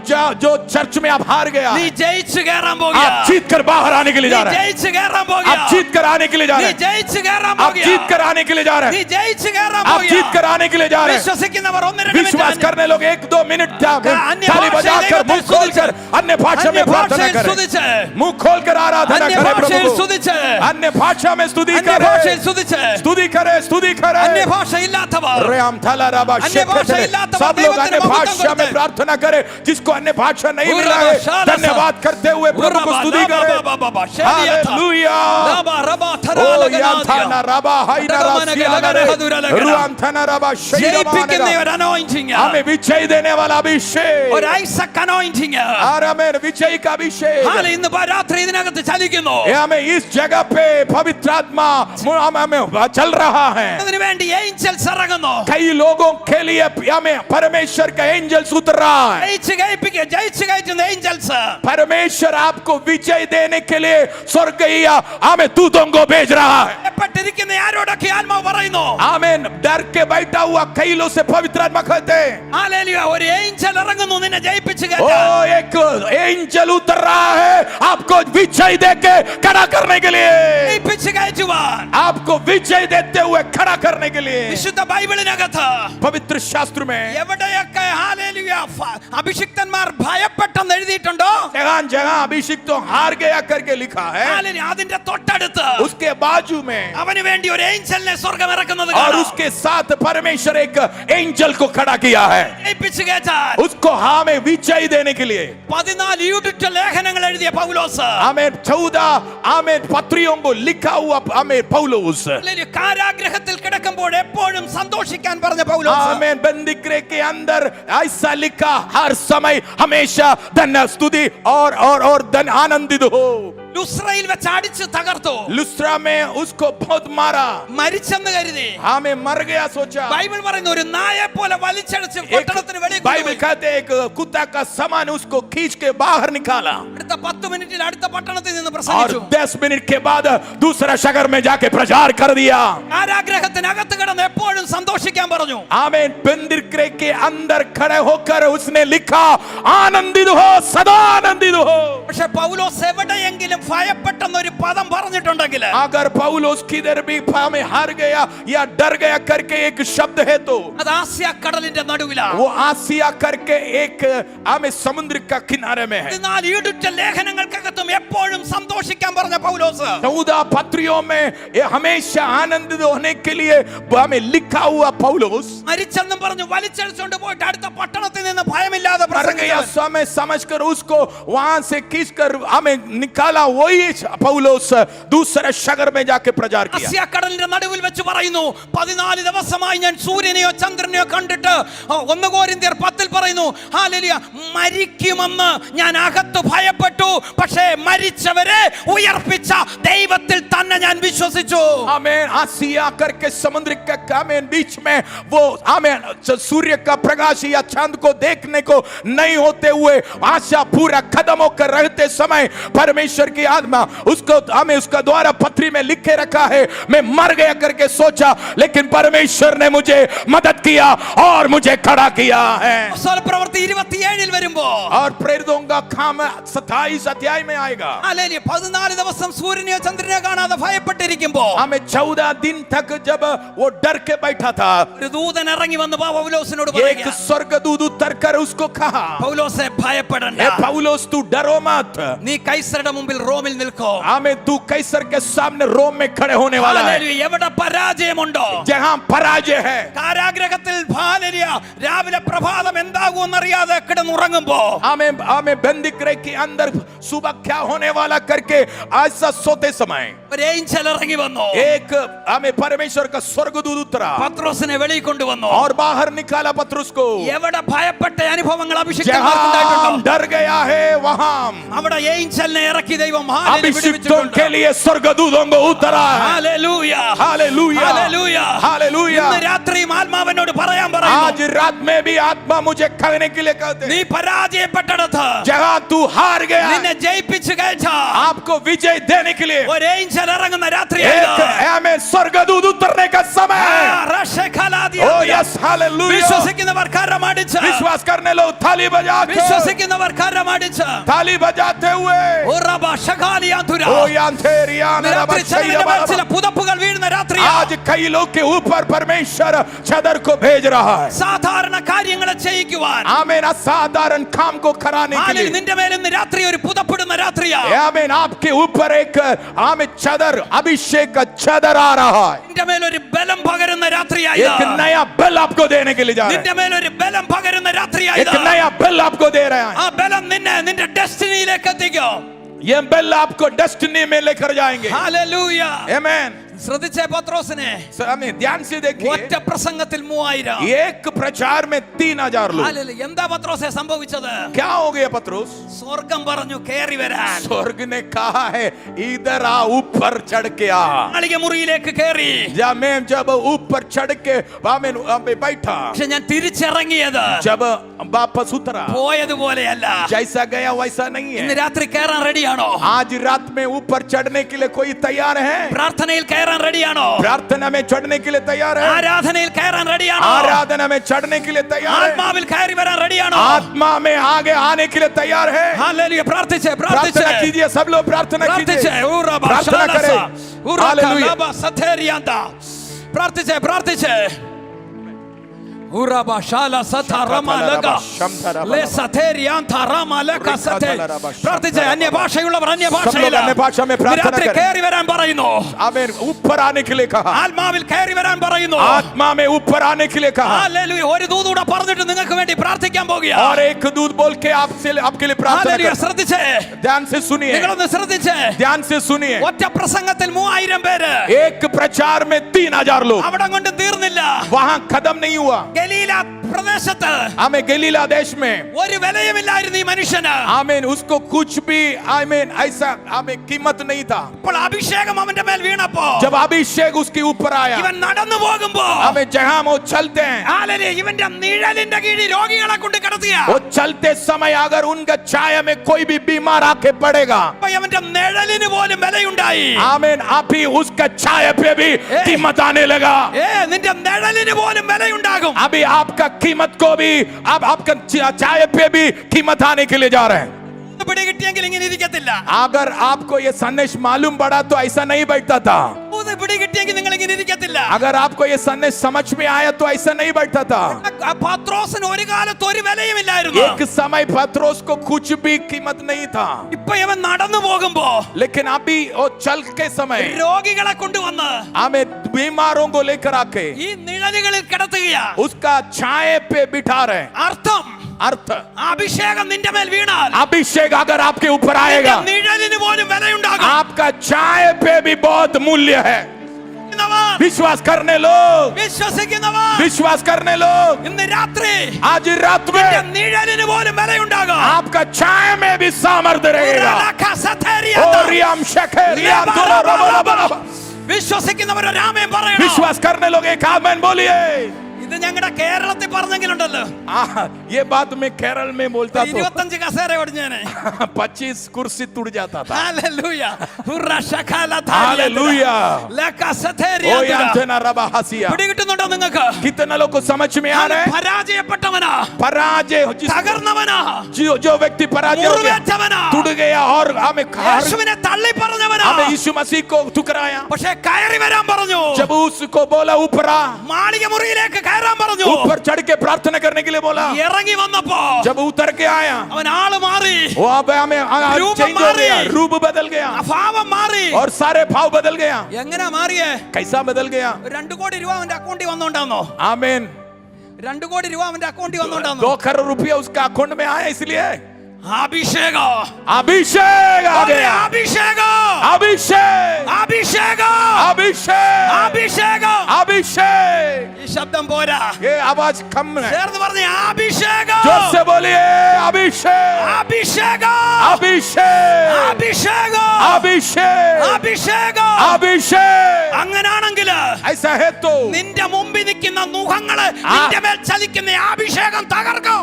S2: जो चर्च में आप हार गया
S1: നീ
S2: है,
S1: ജയിച്ചു കയറാൻ
S2: आप
S1: പോകുക.
S2: जीत कर बाहर आने के लिए
S1: നീ
S2: जा रहे हैं.
S1: ജയിച്ചു കയറാൻ പോകുക.
S2: आप जीत कर आने के लिए जा
S1: നീ
S2: रहे हैं.
S1: ജയിച്ചു കയറാൻ
S2: आप
S1: പോകുക.
S2: जीत कर आने के लिए जा रहे
S1: നീ
S2: हैं.
S1: ജയിച്ചു കയറാൻ
S2: आप
S1: പോകുക.
S2: जीत कर आने के लिए जा रहे हैं.
S1: വിശ്വസിക്കുന്നവർ 1-2
S2: विश्वास
S1: മിനിറ്റ്
S2: करने लोग 1-2 मिनट
S1: अन्य
S2: ताली
S1: भाषा
S2: बजाकर
S1: दൈവത്തെ
S2: मुंह खोलकर अन्य भाषा में प्रार्थना
S1: ഭാഷയിൽ
S2: करें.
S1: സ്തുതിച്ച്,
S2: मुंह खोलकर आराधना
S1: अन्य
S2: करें
S1: भाषയിൽ
S2: प्रभु को.
S1: സ്തുതിച്ച്,
S2: अन्य भाषा में स्तुति
S1: अन्य ഭാഷയിൽ
S2: करें.
S1: സ്തുതിച്ച്,
S2: स्तुति करें स्तुति
S1: अन्य
S2: करें.
S1: ഭാഷ ഇല്ലാത്തവർ,
S2: रेम थला रबा
S1: अन्य
S2: शेख
S1: भाषा
S2: करे.
S1: इल्लातवा
S2: सब लोग अन्य
S1: देवते
S2: भाषा
S1: मगुतम
S2: में
S1: करते।
S2: प्रार्थना करें. जिसको अन्य भाषा नहीं मिल
S1: उर्रा
S2: रहा है,
S1: शाला सा।
S2: धन्यवाद करते हुए प्रभु को स्तुति करें. हालेलुया.
S1: रबा रबा थरा
S2: ओ
S1: लगना
S2: यांथाना रबा हाइना
S1: रगमनगे
S2: रसिया
S1: लगरे
S2: रे.
S1: हदुरा लगना.
S2: रुआंथाना रबा शैरमानेगा.
S1: ജയിപ്പിക്കുന്ന ഒരു anointing,
S2: हमें विजय देने वाला अभिषेक.
S1: ഒരു ഐസക് anointing.
S2: आमेन. विजय का अभिषेक.
S1: ഹാല ഇന്ന് രാത്രി ഇതിനകത്ത് ചലിക്കുന്നു.
S2: ये हमें इस जगह पे पवित्र आत्मा हमें चल रहा है.
S1: അതിനു വേണ്ടി ഏഞ്ചൽസ് ഇറങ്ങുന്നു.
S2: कई लोगों के लिए हमें परमेश्वर का एंजल्स उतर रहा है.
S1: ജയിച്ചു കയറ്റുന്ന ഏഞ്ചൽസ്.
S2: परमेश्वर आपको विजय देने के लिए स्वर्गीय हमें दूतों को भेज रहा है.
S1: ഭയപ്പെട്ടിരിക്കുന്ന ആരോടൊക്കെ ആത്മാവ് പറയുന്നു,
S2: आमेन. डर के बैठा हुआ कई लोग से पवित्र आत्मा कहते हैं,
S1: ഹല്ലേലൂയ ഒരു ഏഞ്ചൽ ഇറങ്ങുന്നു നിന്നെ ജയിപ്പിച്ചു
S2: ओ
S1: കയറ്റാൻ.
S2: एक एंजल उतर रहा है आपको विजय देके खड़ा करने के लिए.
S1: ജയിപ്പിച്ചു കയറ്റുവാൻ
S2: आपको विजय देते हुए खड़ा करने के लिए.
S1: വിശുദ്ധ ബൈബിളിനകത്ത്
S2: पवित्र शास्त्र में
S1: എവിടെയൊക്കെ ഹല്ലേലൂയ അഭിഷിക്തന്മാർ ഭയപ്പെട്ടെന്ന് എഴുതിയിട്ടുണ്ടോ,
S2: जगह जगह अभिषेक तो हार गया करके लिखा है,
S1: ഹല്ലേലൂയ അതിന്റെ തൊട്ടടുത്ത്
S2: उसके बाजू में
S1: അവന് വേണ്ടി ഒരു ഏഞ്ചലിനെ സ്വർഗ്ഗം ഇറക്കുന്നത്
S2: और
S1: കാണാം.
S2: उसके साथ परमेश्वर एक एंजल को खड़ा किया है.
S1: ജയിപ്പിച്ചു കയറ്റാൻ
S2: उसको हमें विजय देने के लिए.
S1: 14 യൂഡിറ്റ് ലേഖനങ്ങൾ എഴുതിയ പൗലോസ്,
S2: हमें 14 हमें पत्रियों को लिखा हुआ हमें पौलुस,
S1: ഹല്ലേലൂയ കാരാഗൃഹത്തിൽ കിടക്കുമ്പോൾ എപ്പോഴും സന്തോഷിക്കാൻ പറഞ്ഞ പൗലോസ്,
S2: हमें बंदीगृह के अंदर ऐसा लिखा हर समय हमेशा धन्य स्तुति और धन आनंदित हो.
S1: ലുസ്രയിൽ വെച്ച് അടിച്ച് തകർത്തു.
S2: लुस्त्रा में उसको बहुत मारा.
S1: മരിച്ചെന്ന് കരുതി.
S2: हमें मर गया सोचा.
S1: ബൈബിൾ പറയുന്നു ഒരു നായെ പോലെ വലിച്ചടിച്ച് പട്ടണത്തിന് വെളിയിൽ
S2: बाइबल कहते हैं एक कुत्ता का समान उसको खींच के बाहर निकाला.
S1: അടുത്ത 10 മിനിറ്റിൽ അടുത്ത പട്ടണത്തിൽ നിന്ന്
S2: और
S1: പ്രസംഗിച്ചു.
S2: 10 मिनट के बाद दूसरा शहर में जाके प्रचार कर दिया.
S1: കാരാഗ്രഹത്തിനകത്ത് കിടന്ന് എപ്പോഴും സന്തോഷിക്കാൻ പറഞ്ഞു.
S2: आमीन. बंदिर गृह के अंदर खड़े होकर उसने लिखा आनंदित हो, सदा आनंदित हो.
S1: പക്ഷെ പൗലോസ് എവിടെയെങ്കിലും ഭയപ്പെട്ടെന്നൊരു പദം പറഞ്ഞിട്ടുണ്ടെങ്കിൽ,
S2: अगर पौलुस किधर भी में हार गया या डर गया करके एक शब्द है तो
S1: അത് ആസിയ കടലിന്റെ നടുവിലാണ്.
S2: वो आसिया करके एक हमें समुद्र का किनारे में है.
S1: എന്നാൽ ഈടുറ്റ ലേഖനങ്ങൾക്കകത്തും എപ്പോഴും സന്തോഷിക്കാൻ പറഞ്ഞ പൗലോസ്
S2: 14 पत्रियों में ये हमेशा आनंदित होने के लिए हमें लिखा हुआ पौलुस
S1: മരിച്ചെന്നും പറഞ്ഞു വലിച്ചടിച്ചുകൊണ്ട് പോയിട്ട് അടുത്ത പട്ടണത്തിൽ നിന്ന് ഭയമില്ലാതെ
S2: मर गया
S1: പ്രസംഗിച്ചവൻ.
S2: समय समझकर उसको वहां से खींचकर हमें निकाला. वही पौलुस दूसरे शहर में जाके प्रचार किया.
S1: ആസിയ കടലിന്റെ നടുവിൽ വെച്ച് പറയുന്നു 14 ദിവസമായി ഞാൻ സൂര്യനെയോ ചന്ദ്രനെയോ കണ്ടിട്ട് 1 കൊരിന്ത്യർ 10 പറയുന്നു ഹല്ലേലൂയ മരിക്കുമെന്ന് ഞാൻ അകത്ത് ഭയപ്പെട്ടു, പക്ഷേ മരിച്ചവരെ ഉയർപ്പിച്ച ദൈവത്തിൽ തന്നെ ഞാൻ വിശ്വസിച്ചു.
S2: आमीन. आसिया करके समुद्र के आमीन बीच में वो आमीन सूर्य का प्रकाश या चांद को देखने को नहीं होते हुए आशा पूरा खत्म होकर रहते समय परमेश्वर की आत्मा उसको हमें उसका द्वारा पत्री में लिखे रखा है. मैं मर गया करके सोचा, लेकिन परमेश्वर ने मुझे मदद किया और मुझे खड़ा किया है.
S1: പ്രവൃത്തി 27 വരുമ്പോ
S2: और प्रेरितों का काम 27 अध्याय में आएगा.
S1: ഹല്ലേലൂയ 14 ദിവസം സൂര്യനെയോ ചന്ദ്രനെയോ കാണാതെ ഭയപ്പെട്ടിരിക്കുമ്പോ
S2: हमें 14 दिन तक जब वो डर के बैठा था,
S1: ഒരു ദൂതൻ ഇറങ്ങി വന്ന് പൗലോസിനോട്
S2: एक
S1: പറയുക,
S2: स्वर्गदूत उतर कर उसको कहा,
S1: പൗലോസേ ഭയപ്പെടണ്ട,
S2: ए पौलुस तू डरो मत.
S1: നീ കൈസരുടെ മുമ്പിൽ റോമിൽ നിൽക്കോ.
S2: हमें तू कैसर के सामने रोम में खड़े होने वाला है.
S1: ഹല്ലേലൂയ എവിടെ പരാജയമുണ്ടോ,
S2: जहां पराजय है,
S1: കാരാഗ്രഹത്തിൽ ഹല്ലേലൂയ രാവിലെ പ്രഭാതം എന്താകുമെന്നറിയാതെ കിടന്നുറങ്ങുമ്പോ
S2: हमें हमें बंदीगृह के अंदर सुबह क्या होने वाला करके ऐसा सोते समय
S1: ഒരു ഏഞ്ചൽ ഇറങ്ങി വന്നു,
S2: एक हमें परमेश्वर का स्वर्गदूत उतरा
S1: പത്രോസിനെ വെളിയിൽ കൊണ്ടുവന്നു.
S2: और बाहर निकाला पत्रुस को.
S1: എവിടെ ഭയപ്പെട്ട അനുഭവങ്ങൾ
S2: जहां
S1: അഭിഷിക്തന്മാർക്കുണ്ടായിട്ടുണ്ടോ
S2: डर गया है वहां
S1: അവിടെ ഏഞ്ചലിനെ ഇറക്കി ദൈവം ഹല്ലേലൂയ
S2: अभिषिक्तों
S1: വിടുവിച്ചിട്ടുണ്ട്.
S2: के लिए स्वर्गदूतों को उतरा है.
S1: Hallelujah
S2: hallelujah
S1: hallelujah.
S2: हालेलुया.
S1: ഇന്ന് രാത്രിയും ആത്മാവിനോട് പറയാൻ പറയുന്നു,
S2: आज रात में भी आत्मा मुझे कहने के लिए कहते
S1: നീ
S2: हैं,
S1: പരാജയപ്പെട്ടിടത്ത്
S2: जहां तू हार गया
S1: നിന്നെ ജയിപ്പിച്ചു കയറ്റ
S2: आपको विजय देने के लिए
S1: ഒരു ഏഞ്ചൽ ഇറങ്ങുന്ന
S2: एक
S1: രാത്രിയാണ്.
S2: हमें स्वर्गदूत उतरने का समय है. Oh yes, hallelujah.
S1: വിശ്വസിക്കുന്നവർ കരമടിച്ച്,
S2: विश्वास करने लोग थाली बजा के,
S1: വിശ്വസിക്കുന്നവർ കരമടിച്ച്
S2: थाली बजाते हुए
S1: ഉറബ ശകാലിയാതുര.
S2: ओ यांथेरियान
S1: ഇന്ന് രാത്രി ചിലരുടെ മേൽ ചില പുതപ്പുകൾ വീഴുന്ന രാത്രിയാണ്.
S2: आज कई लोग के ऊपर परमेश्वर चादर को भेज रहा है.
S1: സാധാരണ കാര്യങ്ങളെ ചെയ്യിക്കുവാൻ
S2: आमीन. असाधारण काम को कराने के लिए
S1: നിന്റെ മേൽ ഇന്ന് രാത്രി ഒരു പുതപ്പിടുന്ന രാത്രിയാണ്.
S2: आमीन. आपके ऊपर एक आमीन चादर, अभिषेक का चादर आ रहा है.
S1: നിന്റെ മേൽ ഒരു ബലം പകരുന്ന രാത്രിയായി.
S2: एक नया बल आपको देने के लिए जा रहा
S1: നിന്റെ മേൽ ഒരു ബലം പകരുന്ന
S2: है.
S1: രാത്രിയായി.
S2: एक नया बल आपको दे रहा है.
S1: ആ ബലം നിന്നെ നിന്റെ ഡെസ്റ്റിനിയിലേക്ക് എത്തിക്കും.
S2: ये बल आपको डेस्टिनी में लेकर जाएंगे.
S1: ഹല്ലേലൂയ.
S2: आमीन.
S1: ശ്രദ്ധിച്ചേ പത്രോസിനെ,
S2: हमें ध्यान से देखिए,
S1: ഒറ്റ പ്രസംഗത്തിൽ 3000.
S2: एक प्रचार में 3000 लोग.
S1: ഹല്ലേലൂയ. എന്താ പത്രോസേ സംഭവിച്ചത്?
S2: क्या हो गया पत्रुस?
S1: സ്വർഗം പറഞ്ഞു കേറി വരാൻ.
S2: स्वर्ग ने कहा है इधर आ, ऊपर चढ़ के आ.
S1: മാളിക മുറിയിലേക്ക് കേറി.
S2: जब मैं जब ऊपर चढ़ के आमीन बैठा,
S1: പക്ഷെ ഞാൻ തിരിച്ചിറങ്ങിയത്
S2: जब वापस उतरा,
S1: പോയതുപോലെയല്ല.
S2: जैसा गया वैसा नहीं
S1: ഇന്ന്
S2: है.
S1: രാത്രി കയറാൻ റെഡിയാണോ?
S2: आज रात में ऊपर चढ़ने के लिए कोई तैयार है?
S1: പ്രാർത്ഥനയിൽ കയറാൻ റെഡിയാണോ?
S2: प्रार्थना में चढ़ने के लिए तैयार है?
S1: ആരാധനയിൽ കയറാൻ റെഡിയാണോ?
S2: आराधना में चढ़ने के लिए तैयार है?
S1: ആത്മാവിൽ കയറി വരാൻ റെഡിയാണോ?
S2: आत्मा में आगे आने के लिए तैयार है?
S1: ഹല്ലേലൂയ. പ്രാർത്ഥിച്ചേ
S2: प्रार्थना कीजिए, सब लोग प्रार्थना
S1: പ്രാർത്ഥിച്ചേ.
S2: कीजिए.
S1: ഉറബ
S2: प्रार्थना
S1: ശാലസ.
S2: करें.
S1: ഉറക
S2: हालेलुया.
S1: ലബ സഥേരിയാന്ത. പ്രാർത്ഥിച്ചേ പ്രാർത്ഥിച്ചേ. ഉറബ ശാല സഥ റമലഗ ലേ സഥേരിയാന്ത റമലഗ സഥേ. പ്രാർത്ഥിച്ചേ. അന്യഭാഷയുള്ളവർ അന്യഭാഷയിൽ രാത്രി കയറി വരാൻ പറയുന്നു.
S2: आमीन. ऊपर आने के लिए कहा.
S1: ആത്മാവിൽ കയറി വരാൻ പറയുന്നു.
S2: आत्मा में ऊपर आने के लिए कहा.
S1: ഹല്ലേലൂയ. ഒരു ദൂതൂടെ പറഞ്ഞിട്ട് നിങ്ങൾക്ക് വേണ്ടി പ്രാർത്ഥിക്കാൻ പോകുക.
S2: और एक दूध बोल के आपके लिए प्रार्थना
S1: ഹല്ലേലൂയ.
S2: कर.
S1: ശ്രദ്ധിച്ചേ.
S2: ध्यान से सुनिए,
S1: നിങ്ങളൊന്ന് ശ്രദ്ധിച്ചേ.
S2: ध्यान से सुनिए.
S1: ഒറ്റ പ്രസംഗത്തിൽ 3000 പേര്.
S2: एक प्रचार में 3000 लोग.
S1: അവിടെ കൊണ്ട് തീർന്നില്ല.
S2: वहां खत्म नहीं हुआ.
S1: ഗലീല പ്രദേശത്ത്
S2: आमेन गलीला देश में
S1: ഒരു വിലയുമില്ലായിരുന്നു ഈ മനുഷ്യന്.
S2: आमेन उसको कुछ भी आमेन ऐसा आमेन कीमत नहीं था.
S1: അപ്പോൾ അഭിഷേകം അവന്റെ മേൽ വീണപ്പോ
S2: जब अभिषेक उसके ऊपर आया
S1: ഇവൻ നടന്നു പോകുമ്പോ
S2: आमेन जहां वो चलते हैं
S1: ഹല്ലേലൂയ ഇവന്റെ നിഴലിന്റെ കീഴിൽ രോഗികളെ കൊണ്ട് കിടത്തിയ
S2: वो चलते समय अगर उनका छाया में कोई भी बीमार आके पड़ेगा
S1: അപ്പോൾ അവന്റെ നിഴലിന് പോലും വിലയുണ്ടായി.
S2: आमेन अभी उसका छाया पे भी कीमत आने लगा.
S1: നിന്റെ നിഴലിന് പോലും വിലയുണ്ടാകും.
S2: अभी आपका कीमत को भी अब आपका छाया पे भी कीमत आने के लिए जा रहे हैं.
S1: പിടി കിട്ടിയെങ്കിൽ ഇങ്ങനെ ഇരിക്കത്തില്ല.
S2: अगर आपको ये संदेश मालूम पड़ा तो ऐसा नहीं बैठता था.
S1: പിടി കിട്ടിയെങ്കിൽ നിങ്ങൾ ഇങ്ങനെ ഇരിക്കത്തില്ല.
S2: अगर आपको ये संदेश समझ में आया तो ऐसा नहीं बैठता था.
S1: പത്രോസിന് ഒരു കാലത്ത് ഒരു വിലയുമില്ലായിരുന്നു.
S2: एक समय पत्रोस को कुछ भी कीमत नहीं था.
S1: ഇപ്പൊ ഇവൻ നടന്നു പോകുമ്പോ
S2: लेकिन अभी वो चल के समय
S1: രോഗികളെ കൊണ്ടുവന്ന്
S2: हमें बीमारों को लेकर आके
S1: ഈ നിഴലുകളിൽ കിടത്തുകയാ.
S2: उसका छाये पे बिठा रहे.
S1: അർത്ഥം
S2: अर्थ
S1: അഭിഷേകം നിന്റെ മേൽ വീണാൽ
S2: अभिषेक अगर आपके ऊपर आएगा
S1: നിഴലിന് പോലും വിലയുണ്ടാകും.
S2: आपका छाये पे भी बहुत मूल्य है. विश्वास करने लोग
S1: വിശ്വസിക്കുന്നവർ
S2: विश्वास करने लोग
S1: ഇന്ന് രാത്രി
S2: आज रात में
S1: നിഴലിന് പോലും വിലയുണ്ടാകും.
S2: आपका छाया में भी सामर्थ्य रहेगा. और रियाम शखे रियाम तुला रबला बला.
S1: വിശ്വസിക്കുന്നവർ രാമേൻ പറയണം.
S2: विश्वास करने लोग एक आमीन बोलिए.
S1: ഇത് ഞങ്ങളുടെ കേരളത്തിൽ പറഞ്ഞെങ്കിലുണ്ടല്ലോ
S2: ये बात मैं केरल में बोलता तो
S1: 25 കസേര ഒടിഞ്ഞേനെ.
S2: 25 कुर्सी टूट जाता था.
S1: Hallelujah ഉറശഖല
S2: hallelujah.
S1: ലകസതേരിയ.
S2: ओ यांतना रबा हसिया.
S1: പിടികിട്ടുന്നുണ്ടോ നിങ്ങൾക്ക്?
S2: कितना लोग को समझ में आ रहा है?
S1: പരാജയപ്പെട്ടവനാ,
S2: पराजय
S1: തകർന്നവനാ,
S2: जो व्यक्ति पराजय हो गया
S1: മുറിവേറ്റവനാ,
S2: टूट गया और हमें
S1: യേശുവിനെ തള്ളി പറഞ്ഞവനാ.
S2: हमें यीशु मसीह को ठुकराया.
S1: പക്ഷേ കയറി വരാൻ പറഞ്ഞു.
S2: जब उसको बोला ऊपर आ,
S1: മാളിക മുറിയിലേക്ക് കയറാൻ പറഞ്ഞു.
S2: ऊपर चढ़ के प्रार्थना करने के लिए बोला.
S1: ഇറങ്ങി വന്നപ്പോ
S2: जब उतर के आया
S1: അവൻ ആള് മാറി,
S2: वो अब हमें
S1: रूप
S2: चेंज हो गया.
S1: मारी.
S2: रूप बदल गया
S1: ഭാവം മാറി.
S2: और सारे भाव बदल गया.
S1: എങ്ങനെയാ മാറിയേ?
S2: कैसा बदल गया?
S1: 2 കോടി രൂപ അവന്റെ അക്കൗണ്ടിൽ വന്നോണ്ടാന്നോ?
S2: आमीन.
S1: 2 കോടി രൂപ അവന്റെ അക്കൗണ്ടിൽ
S2: 2
S1: വന്നോണ്ടാന്നോ?
S2: करोड़ रुपया उसका अकाउंट में आया इसलिए
S1: അഭിഷേകം.
S2: अभिषेक आ गया.
S1: അഭിഷേകം.
S2: अभिषेक
S1: അഭിഷേകം.
S2: अभिषेक
S1: അഭിഷേകം.
S2: अभिषेक.
S1: ഈ ശബ്ദം പോരാ.
S2: ये आवाज कम है.
S1: ചേർന്ന് പറഞ്ഞേ അഭിഷേകം.
S2: जोर से बोलिए अभिषेक
S1: അഭിഷേകം.
S2: अभिषेक
S1: അഭിഷേകം.
S2: अभिषेक
S1: അഭിഷേകം.
S2: अभिषेक.
S1: അങ്ങനാണെങ്കിൽ
S2: ऐसा है तो
S1: നിന്റെ മുമ്പിൽ നിൽക്കുന്ന മുഖങ്ങള് നിന്റെ മേൽ ചലിക്കുന്ന ഈ അഭിഷേകം തകർക്കും.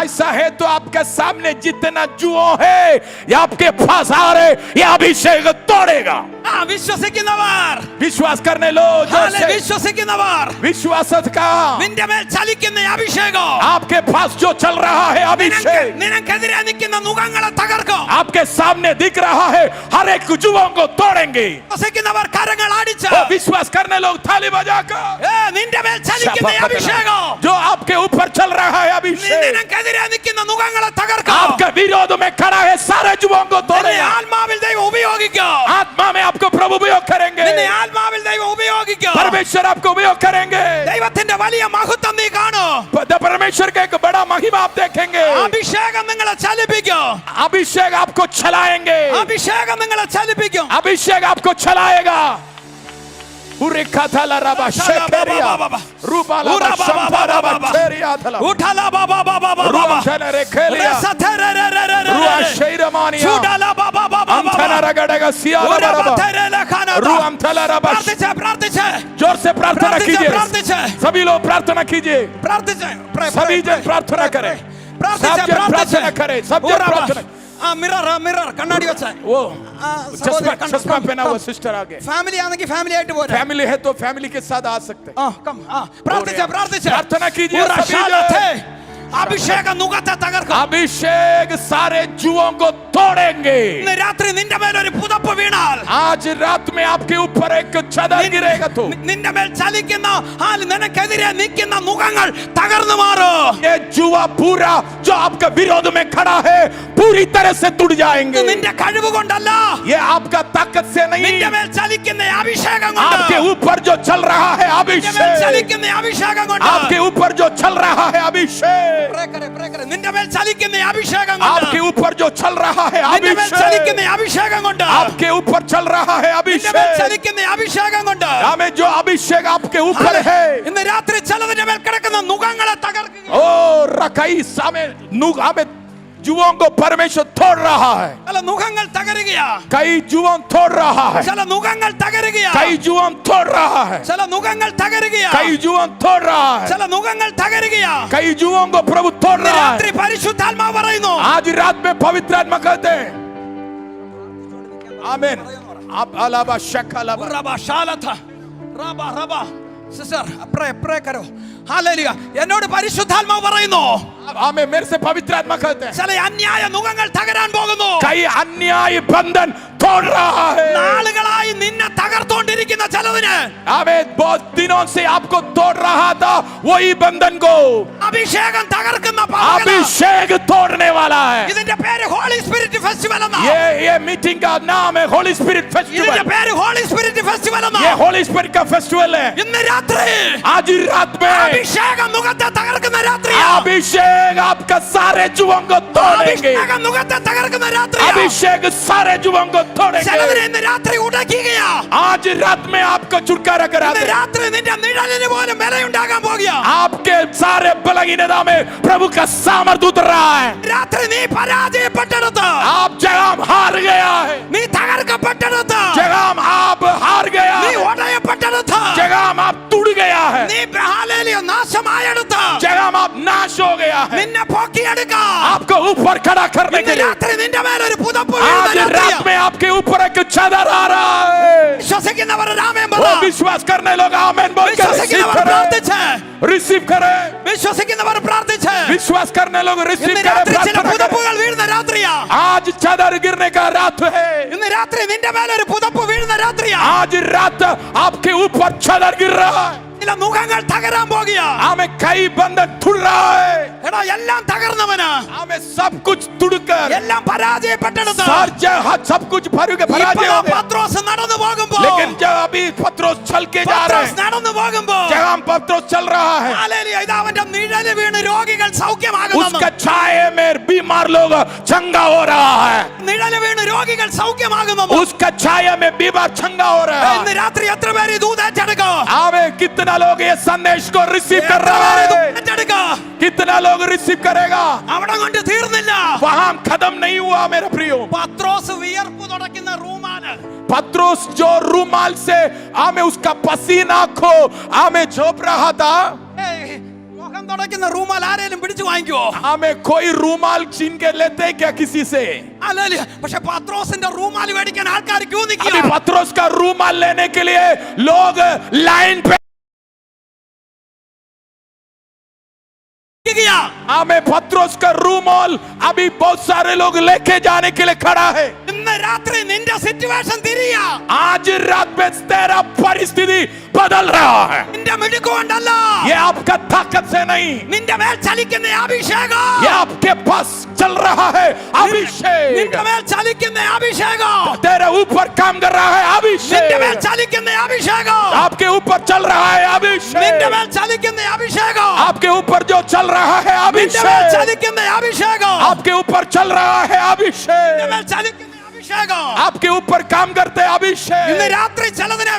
S2: ऐसा है तो आपके सामने जितना जुओ है ये आपके पास आ रहे ये अभिषेक तोड़ेगा.
S1: വിശ്വസിക്കുന്നവർ
S2: विश्वास करने लो. जोर से
S1: വിശ്വസിക്കുന്നവർ
S2: विश्वास का
S1: നിന്റെ മേൽ ചലിക്കുന്ന ഈ അഭിഷേകം
S2: आपके पास जो चल रहा है अभिषेक
S1: നിനക്കെതിരെ നിൽക്കുന്ന മുഖങ്ങളെ തകർക്കും.
S2: आपके सामने दिख रहा है हर एक जुओं को तोड़ेंगे.
S1: വിശ്വസിക്കുന്നവർ കരങ്ങൾ അടിച്ച്
S2: वो विश्वास करने लोग थाली बजाकर
S1: നിന്റെ മേൽ ചലിക്കുന്ന ഈ അഭിഷേകം
S2: जो आपके ऊपर चल रहा है अभिषेक
S1: നിനക്കെതിരെ നിൽക്കുന്ന മുഖങ്ങളെ തകർക്കും.
S2: आपके विरोध में खड़ा है सारे जुओं को
S1: നിന്നെ
S2: तोड़ेगा.
S1: ആത്മാവിൽ ദൈവം ഉപയോഗിക്കും.
S2: आत्मा में आपको प्रभु उपयोग करेंगे.
S1: നിന്നെ ആത്മാവിൽ ദൈവം ഉപയോഗിക്കും.
S2: परमेश्वर आपको उपयोग करेंगे.
S1: ദൈവത്തിന്റെ വലിയ മഹത്വം നീ കാണും.
S2: परमेश्वर का एक बड़ा महिमा आप देखेंगे.
S1: അഭിഷേകം നിങ്ങളെ ചലിപ്പിക്കും.
S2: अभिषेक आपको चलाएंगे.
S1: അഭിഷേകം നിങ്ങളെ ചലിപ്പിക്കും.
S2: अभिषेक आपको चलाएगा. उरिकाथला रबा शेकेरिया रूपाला शंपारा बचेरिया थला
S1: उठाला बाबा बाबा बाबा
S2: रूअंथना रेखेलिया रूआ शेरमानिया
S1: चुडाला बाबा बाबा
S2: अंथना रगड़ेगा सियाला रबा रूअंथला रबा.
S1: प्रार्थना
S2: जोर से प्रार्थना कीजिए.
S1: प्रार्थना
S2: सभी लोग प्रार्थना कीजिए. सभी जन प्रार्थना करें. सब जन प्रार्थना करें. सब जन प्रार्थना.
S1: മിറർ കണ്ണാടി വെച്ച
S2: वो चश्मा पहना हुआ सिस्टर आगे.
S1: ഫാമിലി ആണെങ്കിൽ ഫാമിലി ആയിട്ട് പോരെ.
S2: फैमिली है तो फैमिली के साथ आ सकते हैं.
S1: പ്രാർത്ഥന
S2: कीजिए सभी जन.
S1: അഭിഷേകം മുഖത്തെ തകർക്കും.
S2: अभिषेक सारे जुओं को तोड़ेंगे.
S1: ഇന്ന് രാത്രി നിന്റെ മേൽ ഒരു പുതപ്പ് വീണാൽ
S2: आज रात में आपके ऊपर एक चादर गिरेगा तो
S1: നിന്റെ മേൽ ചലിക്കുന്ന നിനക്കെതിരെ നിൽക്കുന്ന മുഖങ്ങൾ തകർന്നു മാറും.
S2: ये जुआ पूरा जो आपका विरोध में खड़ा है पूरी तरह से टूट जाएंगे.
S1: നിന്റെ കഴിവ് കൊണ്ടല്ല,
S2: ये आपका ताकत से नहीं.
S1: നിന്റെ മേൽ ചലിക്കുന്ന അഭിഷേകം കൊണ്ട്.
S2: आपके ऊपर जो चल रहा है अभिषेक.
S1: ചലിക്കുന്ന അഭിഷേകം കൊണ്ട്.
S2: आपके ऊपर जो चल रहा है अभिषेक.
S1: നിന്റെ മേൽ ചലിക്കുന്ന അഭിഷേകം കൊണ്ട്.
S2: आपके ऊपर जो चल रहा है
S1: നിന്റെ മേൽ
S2: अभिषेक.
S1: ചലിക്കുന്ന അഭിഷേകം കൊണ്ട്.
S2: आपके ऊपर चल रहा है
S1: നിന്റെ മേൽ
S2: अभिषेक.
S1: ചലിക്കുന്ന അഭിഷേകം കൊണ്ട്.
S2: हमें जो अभिषेक आपके ऊपर है
S1: ഇന്ന് രാത്രി ചില ചിലതിന്റെ മേൽ കിടക്കുന്ന നുകങ്ങളെ തകർക്കുക.
S2: और रकाई सामे नुग हमें जुओं को परमेश्वर तोड़ रहा है.
S1: ചില നുകങ്ങൾ തകരുകയാ.
S2: कई जुओं तोड़ रहा है.
S1: ചില നുകങ്ങൾ തകരുകയാ.
S2: कई जुओं तोड़ रहा है.
S1: ചില നുകങ്ങൾ തകരുകയാ.
S2: कई जुओं तोड़ रहा है.
S1: ചില നുകങ്ങൾ തകരുകയാ.
S2: कई जुओं को प्रभु तोड़
S1: ഇന്ന്
S2: रहा है.
S1: രാത്രി പരിശുദ്ധാത്മാവ് പറയുന്നു,
S2: आज रात में पवित्र आत्मा कहते हैं आमीन. आप अलावा शक अलावा
S1: റബ ശാലത റബ റബ സിസ്റ്റർ പ്രേ കരോ. ഹല്ലേലൂയ. എന്നോട് പരിശുദ്ധാത്മാവ് പറയുന്നു,
S2: आमीन. मेरे से पवित्र आत्मा कहते हैं
S1: ചില അന്യായ നുകങ്ങൾ തകരാൻ പോകുന്നു.
S2: कई अन्याय बंधन तोड़ रहा है.
S1: നാളുകളായി നിന്നെ തകർത്തോണ്ടിരിക്കുന്ന ചിലതിന്
S2: आमीन. बहुत दिनों से आपको तोड़ रहा था वही बंधन को
S1: അഭിഷേകം തകർക്കുന്ന പകല.
S2: अभिषेक तोड़ने वाला है.
S1: ഇതിന്റെ പേര് ഹോളി സ്പിരിറ്റ് ഫെസ്റ്റിവൽ എന്നാ.
S2: ये मीटिंग का नाम है होली स्पिरिट
S1: ഇതിന്റെ
S2: फेस्टिवल.
S1: പേര് ഹോളി സ്പിരിറ്റ് ഫെസ്റ്റിവൽ എന്നാ.
S2: ये होली स्पिरिट का फेस्टिवल है.
S1: ഇന്ന് രാത്രി
S2: आज रात में
S1: അഭിഷേകം നുകത്തെ തകർക്കുന്ന രാത്രിയാ.
S2: अभिषेक आपका सारे जुओं को तोड़ेंगे.
S1: അഭിഷേകം നുകത്തെ തകർക്കുന്ന രാത്രിയാ.
S2: अभिषेक सारे जुओं को
S1: ചിലതിനെ
S2: तोड़ेंगे.
S1: ഇന്ന് രാത്രി ഉടയ്ക്കുകയാ.
S2: आज रात में आपको छुटकारा करा
S1: ഇന്ന്
S2: दे.
S1: രാത്രി നിന്റെ നിഴലിന് പോലും വിലയുണ്ടാകാൻ പോകുകയാ.
S2: आपके सारे बलहीनता में प्रभु का सामर्थ्य उतर रहा है.
S1: രാത്രി നീ പരാജയപ്പെട്ടെടുത്ത്,
S2: आप जगह हार गया है.
S1: നീ തകർക്കപ്പെട്ടെടുത്ത്,
S2: जगह आप हार गया
S1: നീ
S2: है.
S1: ഉടയപ്പെട്ടെടുത്ത്,
S2: जगह आप टूट गया है.
S1: നീ ഹല്ലേലൂയ നാശമായെടുത്ത്
S2: जगह आप नाश हो गया है.
S1: നിന്നെ പൊക്കിയെടുക്കാം.
S2: आपको ऊपर खड़ा करने
S1: ഇന്ന്
S2: के लिए
S1: രാത്രി നിന്റെ മേലൊരു പുതപ്പ്
S2: आज
S1: വീഴുന്ന
S2: रात
S1: രാത്രിയാ.
S2: में आपके ऊपर एक चादर आ रहा है.
S1: വിശ്വസിക്കുന്നവർ ആമേൻ പറ.
S2: वो विश्वास करने लोग आमेन बोल के रिसीव
S1: വിശ്വസിക്കുന്നവർ
S2: करें.
S1: പ്രാർത്ഥിച്ച്,
S2: रिसीव करें.
S1: വിശ്വസിക്കുന്നവർ പ്രാർത്ഥിച്ച്,
S2: विश्वास करने लोग रिसीव
S1: ഇന്ന്
S2: करें.
S1: രാത്രി ചില
S2: प्रार्थना करें.
S1: പുതപ്പുകൾ വീഴുന്ന രാത്രിയാ.
S2: आज चादर गिरने का रात है.
S1: ഇന്ന് രാത്രി നിന്റെ മേലൊരു പുതപ്പ് വീഴുന്ന രാത്രിയാ.
S2: आज रात आपके ऊपर चादर गिर रहा है.
S1: ചില മുഖങ്ങൾ തകരാൻ പോകുകയാ.
S2: हमें कई बंधन टूट रहा है.
S1: എടാ എല്ലാം തകർന്നവന്,
S2: हमें सब कुछ तुड़कर
S1: എല്ലാം പരാജയപ്പെട്ടെടുത്ത്
S2: सर सब कुछ भर के पराजय हो गया.
S1: പത്രോസ് നടന്നു പോകുമ്പോ,
S2: लेकिन जब अभी पत्रोस चल के जा रहे
S1: പത്രോസ്
S2: हैं,
S1: നടന്നു പോകുമ്പോ
S2: जब हम पत्रोस चल रहा है,
S1: ഹല്ലേലൂയ, ഇതാ അവന്റെ നിഴല് വീണ് രോഗികൾ സൗഖ്യമാകുന്നു.
S2: उसका छाये में बीमार लोग चंगा हो रहा है.
S1: നിഴല് വീണ് രോഗികൾ സൗഖ്യമാകുന്നു.
S2: उसका छाया में बीमार चंगा हो रहा
S1: ഇന്ന്
S2: है.
S1: രാത്രി എത്ര പേര് ഈ ദൂത് ഏറ്റെടുക്കും?
S2: हमें कितना लोग ये संदेश को रिसीव कर
S1: എത്ര
S2: रहा
S1: പേര് ഈ
S2: है?
S1: ദൂത് ഏറ്റെടുക്കും?
S2: कितना लोग रिसीव करेगा?
S1: അവിടെ കൊണ്ട് തീർന്നില്ല.
S2: वहां खत्म नहीं हुआ मेरे प्रियो.
S1: പത്രോസ് വിയർപ്പ് തുടയ്ക്കുന്ന റൂമാല്,
S2: पत्रोस जो रूमाल से हमें उसका पसीना को हमें झोप रहा था.
S1: മുഖം തുടയ്ക്കുന്ന റൂമാൽ ആരെങ്കിലും പിടിച്ചു വാങ്ങിക്കുവോ?
S2: हमें कोई रूमाल छीन के लेते हैं क्या किसी से?
S1: ഹല്ലേലൂയ. പക്ഷെ പത്രോസിന്റെ റൂമാൽ മേടിക്കാൻ ആൾക്കാർ ക്യൂ
S2: अभी
S1: നിൽക്കുക.
S2: पत्रोस का रूमाल लेने के लिए लोग लाइन पे. हमें पत्रोस का रूमाल अभी बहुत सारे लोग लेके जाने के लिए खड़ा है.
S1: ഇന്ന് രാത്രി നിന്റെ സിറ്റുവേഷൻ തിരിയാ.
S2: आज रात में तेरा परिस्थिति बदल रहा है.
S1: നിന്റെ മിടുക്കൊണ്ടല്ല,
S2: ये आपका ताकत से नहीं,
S1: നിന്റെ മേൽ ചലിക്കുന്ന അഭിഷേകം.
S2: ये आपके पास चल रहा है अभिषेक.
S1: നിന്റെ മേൽ ചലിക്കുന്ന അഭിഷേകം.
S2: तेरे ऊपर काम कर रहा है
S1: നിന്റെ മേൽ
S2: अभिषेक.
S1: ചലിക്കുന്ന അഭിഷേകം.
S2: आपके ऊपर चल रहा है
S1: നിന്റെ
S2: अभिषेक.
S1: മേൽ ചലിക്കുന്ന അഭിഷേകം.
S2: आपके ऊपर जो चल रहा है
S1: നിന്റെ മേൽ
S2: अभिषेक.
S1: ചലിക്കുന്ന അഭിഷേകം.
S2: आपके ऊपर चल रहा है
S1: നിന്റെ
S2: अभिषेक.
S1: മേൽ ചലിക്കുന്ന അഭിഷേകം.
S2: आपके ऊपर काम करते हैं
S1: ഇന്ന്
S2: अभिषेक.
S1: രാത്രി ചിലതിനെ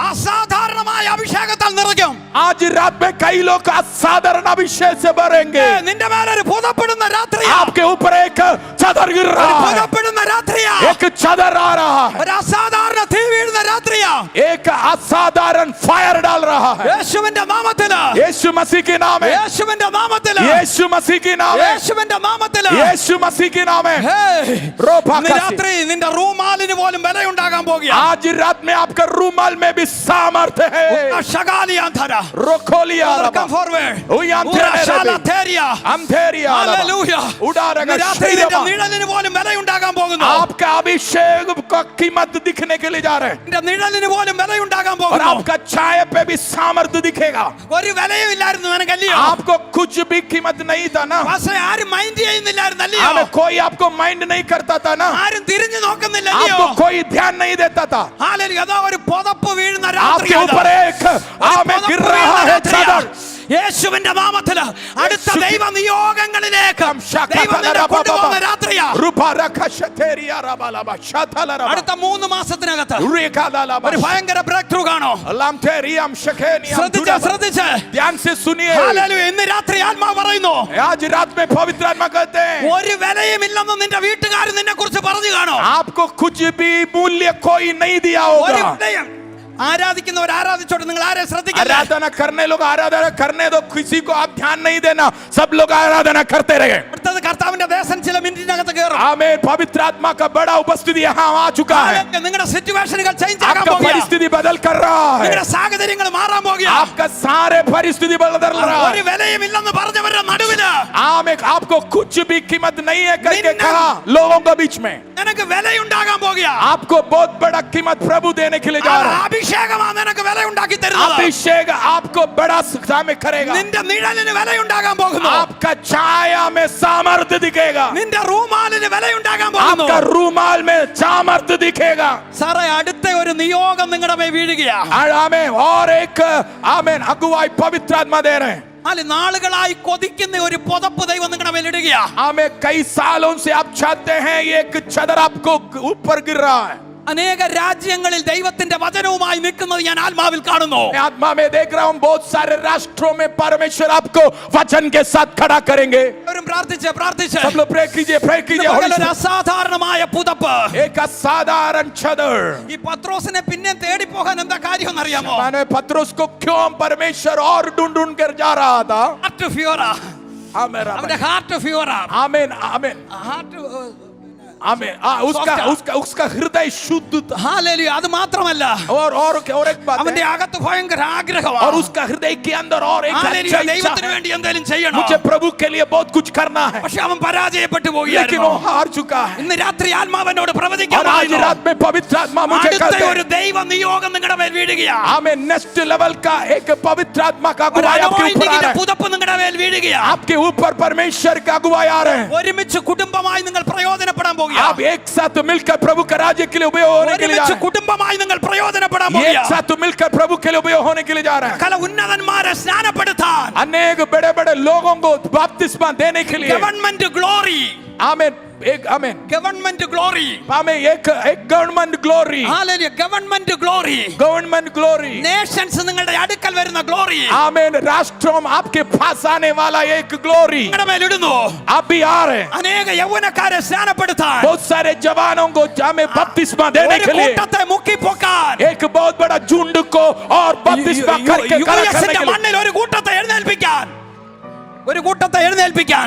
S1: അസാധാരണമായ അഭിഷേകത്താൽ നിറയ്ക്കും.
S2: आज रात में कई लोग असाधारण अभिषेक से भरेंगे.
S1: നിന്റെ മേലൊരു പുതപ്പെടുന്ന രാത്രിയാ.
S2: आपके ऊपर एक चादर गिर
S1: ഒരു
S2: रहा है.
S1: പുതപ്പെടുന്ന രാത്രിയാ.
S2: एक चादर आ रहा है.
S1: ഒരു അസാധാരണ തീ വീഴുന്ന രാത്രിയാ.
S2: एक असाधारण फायर डाल रहा है.
S1: യേശുവിന്റെ നാമത്തില്,
S2: यीशु मसीह के नाम है.
S1: യേശുവിന്റെ നാമത്തില്,
S2: यीशु मसीह के नाम है.
S1: യേശുവിന്റെ നാമത്തില്.
S2: यीशु मसीह के नाम है.
S1: ഹേയ്,
S2: रोपा
S1: ഇന്ന് രാത്രി നിന്റെ റൂമാലിന് പോലും വിലയുണ്ടാകാൻ പോകുക.
S2: आज रात में आपका रूमाल में भी सामर्थ्य है.
S1: ശകാലിയാന്ധര.
S2: रोकोलिया
S1: Come forward.
S2: Uyantere
S1: ഉറശാലത്തേരിയ.
S2: अंधेरिया
S1: ഹല്ലേലൂയ.
S2: उड़ारगा
S1: ഇന്ന് രാത്രി നിന്റെ
S2: शीरमा.
S1: നിഴലിന് പോലും വിലയുണ്ടാകാൻ പോകുന്നു.
S2: आपका अभिषेक का कीमत दिखने के लिए जा रहे हैं.
S1: നിന്റെ നിഴലിന് പോലും വിലയുണ്ടാകാൻ
S2: और
S1: പോകുന്നു.
S2: आपका छाया पे भी सामर्थ्य दिखेगा.
S1: ഒരു വിലയും ഇല്ലായിരുന്നു നിനക്കല്ലയോ?
S2: आपको कुछ भी कीमत नहीं था ना.
S1: പക്ഷേ ആരും മൈൻഡ് ചെയ്യുന്നില്ലായിരുന്നല്ലയോ?
S2: हमें कोई आपको माइंड नहीं करता था ना.
S1: ആരും തിരിഞ്ഞു നോക്കുന്നില്ലല്ലയോ?
S2: आपको कोई ध्यान नहीं देता था.
S1: ഹല്ലേലൂയ. അതാ ഒരു പുതപ്പ് വീഴുന്ന
S2: आपके
S1: രാത്രിയാ.
S2: ऊपर एक आमे गिर रहा है चादर.
S1: യേശുവിന്റെ നാമത്തിൽ അടുത്ത ദൈവ നിയോഗങ്ങളിലേക്ക് ദൈവം നിന്നെ കൊണ്ടുപോകുന്ന രാത്രിയാ. അടുത്ത 3 മാസത്തിനകത്ത് ഒരു ഭയങ്കര ബ്രേക്ക് ത്രൂ കാണോ. ശ്രദ്ധിച്ച് ഹല്ലേലൂയ. ഇന്ന് രാത്രി ആത്മാവ് പറയുന്നു ഒരു വിലയും ഇല്ലെന്ന് നിന്റെ വീട്ടുകാർ നിന്നെ കുറിച്ച് പറഞ്ഞു കാണോ. ആരാധിക്കുന്നവർ ആരാധിച്ചോട്ടെ, നിങ്ങൾ ആരെ ശ്രദ്ധിക്കരുത്.
S2: आराधना करने लोग आराधना करने दो, किसी को आप ध्यान नहीं देना, सब लोग आराधना करते रहे.
S1: അടുത്തത് കർത്താവിന്റെ ദേശം ചില മിനിറ്റിനകത്ത് കയറും.
S2: आमीन. पवित्र आत्मा का बड़ा उपस्थिति यहाँ आ चुका है.
S1: നിങ്ങളുടെ സിറ്റുവേഷനുകൾ ചേഞ്ച് ആകാൻ
S2: आपका
S1: പോകുകയാണ്.
S2: परिस्थिति बदल कर रहा है.
S1: നിങ്ങളുടെ സാഹചര്യങ്ങൾ മാറാൻ പോകുകയാണ്.
S2: आपका सारे परिस्थिति बदल रहा
S1: ഒരു
S2: है.
S1: വിലയും ഇല്ലെന്ന് പറഞ്ഞവരുടെ നടുവില്
S2: आमीन. आपको कुछ भी कीमत नहीं है करके कहा लोगों के बीच में,
S1: നിനക്ക് വിലയുണ്ടാകാൻ പോകുകയാണ്.
S2: आपको बहुत बड़ा कीमत प्रभु देने के लिए जा रहा है.
S1: അഭിഷേകമാണ് നിനക്ക് വിലയുണ്ടാക്കി തരുന്നത്.
S2: अभिषेक आपको बड़ा सामर्थ्य करेगा.
S1: നിന്റെ നിഴലിന് വിലയുണ്ടാകാൻ പോകുന്നു.
S2: आपका छाया में सामर्थ्य दिखेगा.
S1: നിന്റെ റൂമാലിന് വിലയുണ്ടാകാൻ പോകുന്നു.
S2: आपका रूमाल में सामर्थ्य दिखेगा.
S1: സാറേ, അടുത്ത ഒരു നിയോഗം നിങ്ങളുടെ മേൽ വീഴുകയാണ്.
S2: आमीन. और एक आमीन अगुवाई पवित्र आत्मा दे रहे हैं.
S1: അല്ല, നാളുകളായി കൊതിക്കുന്ന ഒരു പുതപ്പ് ദൈവം നിങ്ങളുടെ മേൽ ഇടുകയാണ്.
S2: आमीन. कई सालों से आप चाहते हैं ये एक चादर आपको ऊपर गिर रहा है.
S1: അനേക രാജ്യങ്ങളിൽ ദൈവത്തിന്റെ വചനവുമായി നിൽക്കുന്നത് ഞാൻ ആത്മാവിൽ കാണുന്നു.
S2: मैं आत्मा में देख रहा हूं बहुत सारे राष्ट्रों में परमेश्वर आपको वचन के साथ खड़ा करेंगे.
S1: പ്രാർത്ഥിച്ച്
S2: सब लोग प्रे कीजिए
S1: ഒരു അസാധാരണമായ പുതപ്പ്.
S2: एक असाधारण चादर.
S1: ഈ പത്രോസിനെ പിന്നെ തേടി പോകാൻ എന്താ കാര്യം എന്നറിയാമോ?
S2: माने पत्रोस को क्यों परमेश्वर और ढूंढ कर जा रहा था.
S1: ഹാർട്ട് ഫീവറാ. അവന്റെ ഹാർട്ട് ഫീവറാ.
S2: आमीन. आमीन. आमीन. उसका हृदय शुद्ध था.
S1: हालेलुया. അത് മാത്രമല്ല,
S2: और एक बात
S1: അവന്റെ അകത്ത് ഭയങ്കര ആഗ്രഹമാണ്.
S2: और उसका हृदय के अंदर और एक
S1: हालेलुया. ദൈവത്തിന് വേണ്ടി എന്തെങ്കിലും ചെയ്യണം.
S2: मुझे प्रभु के लिए बहुत कुछ करना है.
S1: പക്ഷെ അവൻ പരാജയപ്പെട്ടു
S2: लेकिन
S1: പോവുകയായിരുന്നു.
S2: वो हार चुका है.
S1: ഇന്ന് രാത്രി ആത്മാവനോട് പ്രവചിക്കാൻ
S2: और आज रात में पवित्र आत्मा मुझे कहते
S1: ഒരു
S2: हैं,
S1: ദൈവ നിയോഗം നിങ്ങളുടെ മേൽ വീഴുകയാണ്.
S2: आमीन. नेक्स्ट लेवल का एक पवित्र आत्मा का अगुवाई आपके ऊपर आ रहा है.
S1: പുതപ്പ് നിങ്ങളുടെ മേൽ വീഴുകയാണ്.
S2: आपके ऊपर परमेश्वर का अगुवाई आ रहे हैं.
S1: ഒരുമിച്ച് കുടുംബമായി നിങ്ങൾ പ്രയോജനപ്പെടാൻ
S2: आप
S1: പോകുകയാണ്.
S2: एक साथ मिलकर प्रभु के राज्य के लिए उपयोग होने के लिए जा
S1: ഒരുമിച്ച്
S2: रहे हैं.
S1: കുടുംബമായി നിങ്ങൾ പ്രയോജനപ്പെടാൻ
S2: एक
S1: പോകുകയാണ്.
S2: साथ मिलकर प्रभु के लिए उपयोग होने के लिए जा रहे हैं.
S1: കല ഉന്നതന്മാരെ സ്നാനപ്പെടുത്താൻ,
S2: अनेक बड़े बड़े लोगों को बपतिस्मा देने के लिए.
S1: Government glory.
S2: आमीन. एक आमीन.
S1: Government glory.
S2: आमीन. एक government glory.
S1: Hallelujah. Government glory.
S2: Government glory.
S1: Nations നിങ്ങളുടെ അടുക്കൽ വരുന്ന ഗ്ലോറി
S2: आमीन. राष्ट्रों में आपके पास आने वाला एक ग्लोरी
S1: നിങ്ങളുടെ മേൽ ഇടുന്നു.
S2: आप भी आ रहे हैं.
S1: അനേക യൗവനക്കാരെ സ്നാനപ്പെടുത്താൻ,
S2: बहुत सारे जवानों को हमें बपतिस्मा देने
S1: ഒരു
S2: के लिए,
S1: കൂട്ടത്തെ മുക്കിപ്പൊക്കാൻ,
S2: एक बहुत बड़ा झुंड को और बपतिस्मा करके खड़ा करने
S1: യുഎസിന്റെ
S2: के लिए,
S1: മണ്ണിൽ ഒരു കൂട്ടത്തെ എഴുന്നേൽപ്പിക്കാൻ,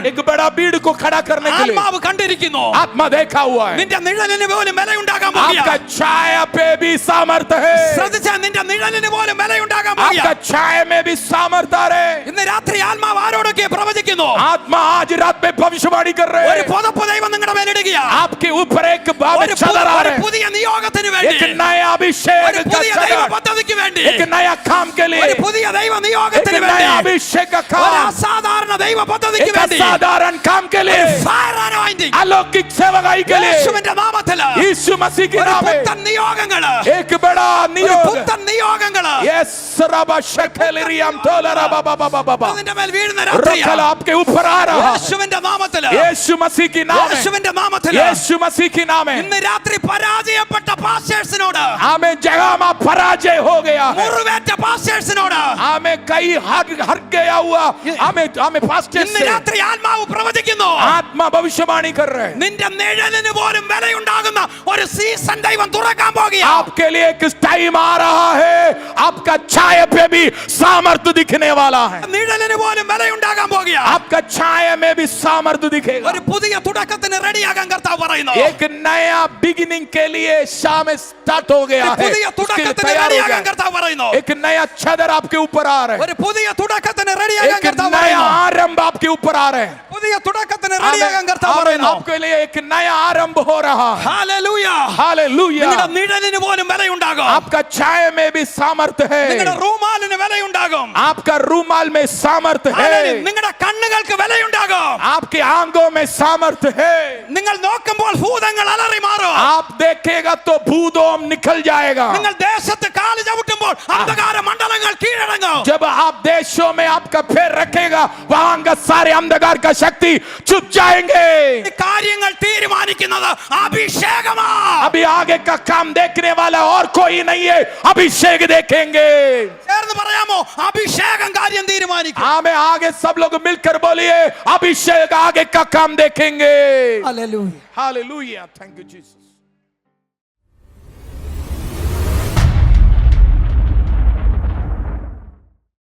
S2: एक बड़ा भीड़ को खड़ा करने के लिए
S1: ആത്മാവ് കണ്ടിരിക്കുന്നു.
S2: आत्मा देखा हुआ है.
S1: നിന്റെ നിഴലിന് പോലും വിലയുണ്ടാകാൻ
S2: आपका
S1: പോകുകയാണ്.
S2: छाया पे भी सामर्थ्य है.
S1: ശ്രദ്ധിച്ചാൽ നിന്റെ നിഴലിന് പോലും വിലയുണ്ടാകാൻ
S2: आपका
S1: പോകുകയാണ്.
S2: छाया में भी सामर्थ्य आ रहे.
S1: ഇന്ന് രാത്രി ആത്മാവ് ആരോടൊക്കെ പ്രവചിക്കുന്നു.
S2: आत्मा आज रात में भविष्यवाणी कर रहे
S1: ഒരു
S2: हैं.
S1: പുതപ്പ് ദൈവം നിങ്ങളുടെ മേലിടുകയാണ്.
S2: आपके ऊपर एक
S1: ഒരു
S2: चादर आ
S1: ഒരു
S2: रहे हैं.
S1: പുതിയ നിയോഗത്തിന് വേണ്ടി,
S2: एक नया अभिषेक
S1: ഒരു
S2: का
S1: പുതിയ ദൈവ
S2: चादर,
S1: പദ്ധതിക്ക് വേണ്ടി,
S2: एक नया काम के लिए,
S1: ഒരു പുതിയ ദൈവ
S2: एक
S1: നിയോഗത്തിന് വേണ്ടി,
S2: नया अभिषेक का
S1: ഒരു
S2: काम,
S1: അസാധാരണ ദൈവ പദ്ധതിക്ക്
S2: एक
S1: വേണ്ടി,
S2: असाधारण काम के लिए,
S1: fire anointing,
S2: अलौकिक सेवकाई के लिए,
S1: യേശുവിന്റെ നാമത്തിൽ
S2: यीशु मसीह के
S1: ഒരു
S2: नाम में
S1: പുത്തൻ നിയോഗങ്ങള്,
S2: एक बड़ा
S1: ഒരു
S2: नियोग.
S1: പുത്തൻ നിയോഗങ്ങള്
S2: यस रबा शकेलिरियम तोलरा बाबा बाबा बाबा
S1: നിന്റെ മേൽ വീഴുന്ന രാത്രിയാ.
S2: रखल आपके ऊपर आ रहा.
S1: യേശുവിന്റെ നാമത്തില്,
S2: यीशु मसीह की नाम है.
S1: യേശുവിന്റെ നാമത്തില്
S2: यीशु मसीह की नाम है.
S1: ഇന്ന് രാത്രി പരാജയപ്പെട്ട പാസ്റ്റേഴ്സിനോട്,
S2: हमें जगह में पराजय हो गया है.
S1: മുറിവേറ്റ പാസ്റ്റേഴ്സിനോട്
S2: हमें कई हर गया हुआ. हमें पास्टर
S1: ഇന്ന്
S2: से
S1: രാത്രി ആത്മാവ് പ്രവചിക്കുന്നു.
S2: आत्मा भविष्यवाणी कर रहे हैं.
S1: നിന്റെ നിഴലിന് പോലും വിലയുണ്ടാകുന്ന ഒരു സീസൺ ദൈവം തുറക്കാൻ പോകുകയാണ്.
S2: आपके लिए एक टाइम आ रहा है. आपका छाया पे भी सामर्थ्य दिखने वाला है.
S1: നിഴലിന് പോലും വിലയുണ്ടാകാൻ പോകുകയാണ്.
S2: आपका छाया में भी सामर्थ्य दिखेगा.
S1: ഒരു പുതിയ തുടക്കത്തിന് റെഡിയാകാൻ കർത്താവ് പറയുന്നു.
S2: एक नया बिगिनिंग के लिए शाम स्टार्ट हो गया है.
S1: പുതിയ
S2: उसके लिए
S1: തുടക്കത്തിന്
S2: तैयार हो
S1: റെഡിയാകാൻ
S2: गया.
S1: കർത്താവ് പറയുന്നു.
S2: एक नया चादर आपके ऊपर आ रहा है.
S1: ഒരു പുതിയ തുടക്കത്തിന് റെഡിയാകാൻ
S2: एक
S1: കർത്താവ്
S2: नया
S1: പറയുന്നു.
S2: आरंभ आपके ऊपर आ रहे हैं.
S1: പുതിയ തുടക്കത്തിന് റെഡിയാകാൻ കർത്താവ്
S2: आमीन.
S1: പറയുന്നു.
S2: आपके लिए एक नया आरंभ हो रहा है.
S1: ഹല്ലേലൂയ.
S2: हालेलुया.
S1: നിങ്ങളുടെ നിഴലിന് പോലും വിലയുണ്ടാകും.
S2: आपका छाया में भी सामर्थ्य है.
S1: നിങ്ങളുടെ റൂമാലിന് വിലയുണ്ടാകും.
S2: आपका रूमाल में सामर्थ्य है.
S1: നിങ്ങളുടെ കണ്ണുകൾക്ക് വിലയുണ്ടാകും.
S2: आपके आंखों में सामर्थ्य है.
S1: നിങ്ങൾ നോക്കുമ്പോൾ ഭൂതങ്ങൾ അലറി മാറും.
S2: आप देखेगा तो भूदोम निकल जाएगा.
S1: നിങ്ങൾ ദേശത്ത് കാല് ചവിട്ടുമ്പോൾ അന്ധകാര മണ്ഡലങ്ങൾ കീഴടങ്ങും.
S2: जब आप देशों में आपका पैर रखेगा वहां का सारे अंधकार का शक्ति चुप जाएंगे.
S1: ഈ കാര്യങ്ങൾ തീരുമാനിക്കുന്നത് അഭിഷേകമാണ്.
S2: अभी आगे का काम देखने वाला और कोई नहीं है, अभिषेक देखेंगे.
S1: ചേർന്ന് പറയാമോ? അഭിഷേകം കാര്യം തീരുമാനിക്കും.
S2: हमें आगे सब लोग मिलकर बोलिए अभिषेक आगे का काम देखेंगे.
S1: Hallelujah.
S2: Hallelujah. Thank you Jesus.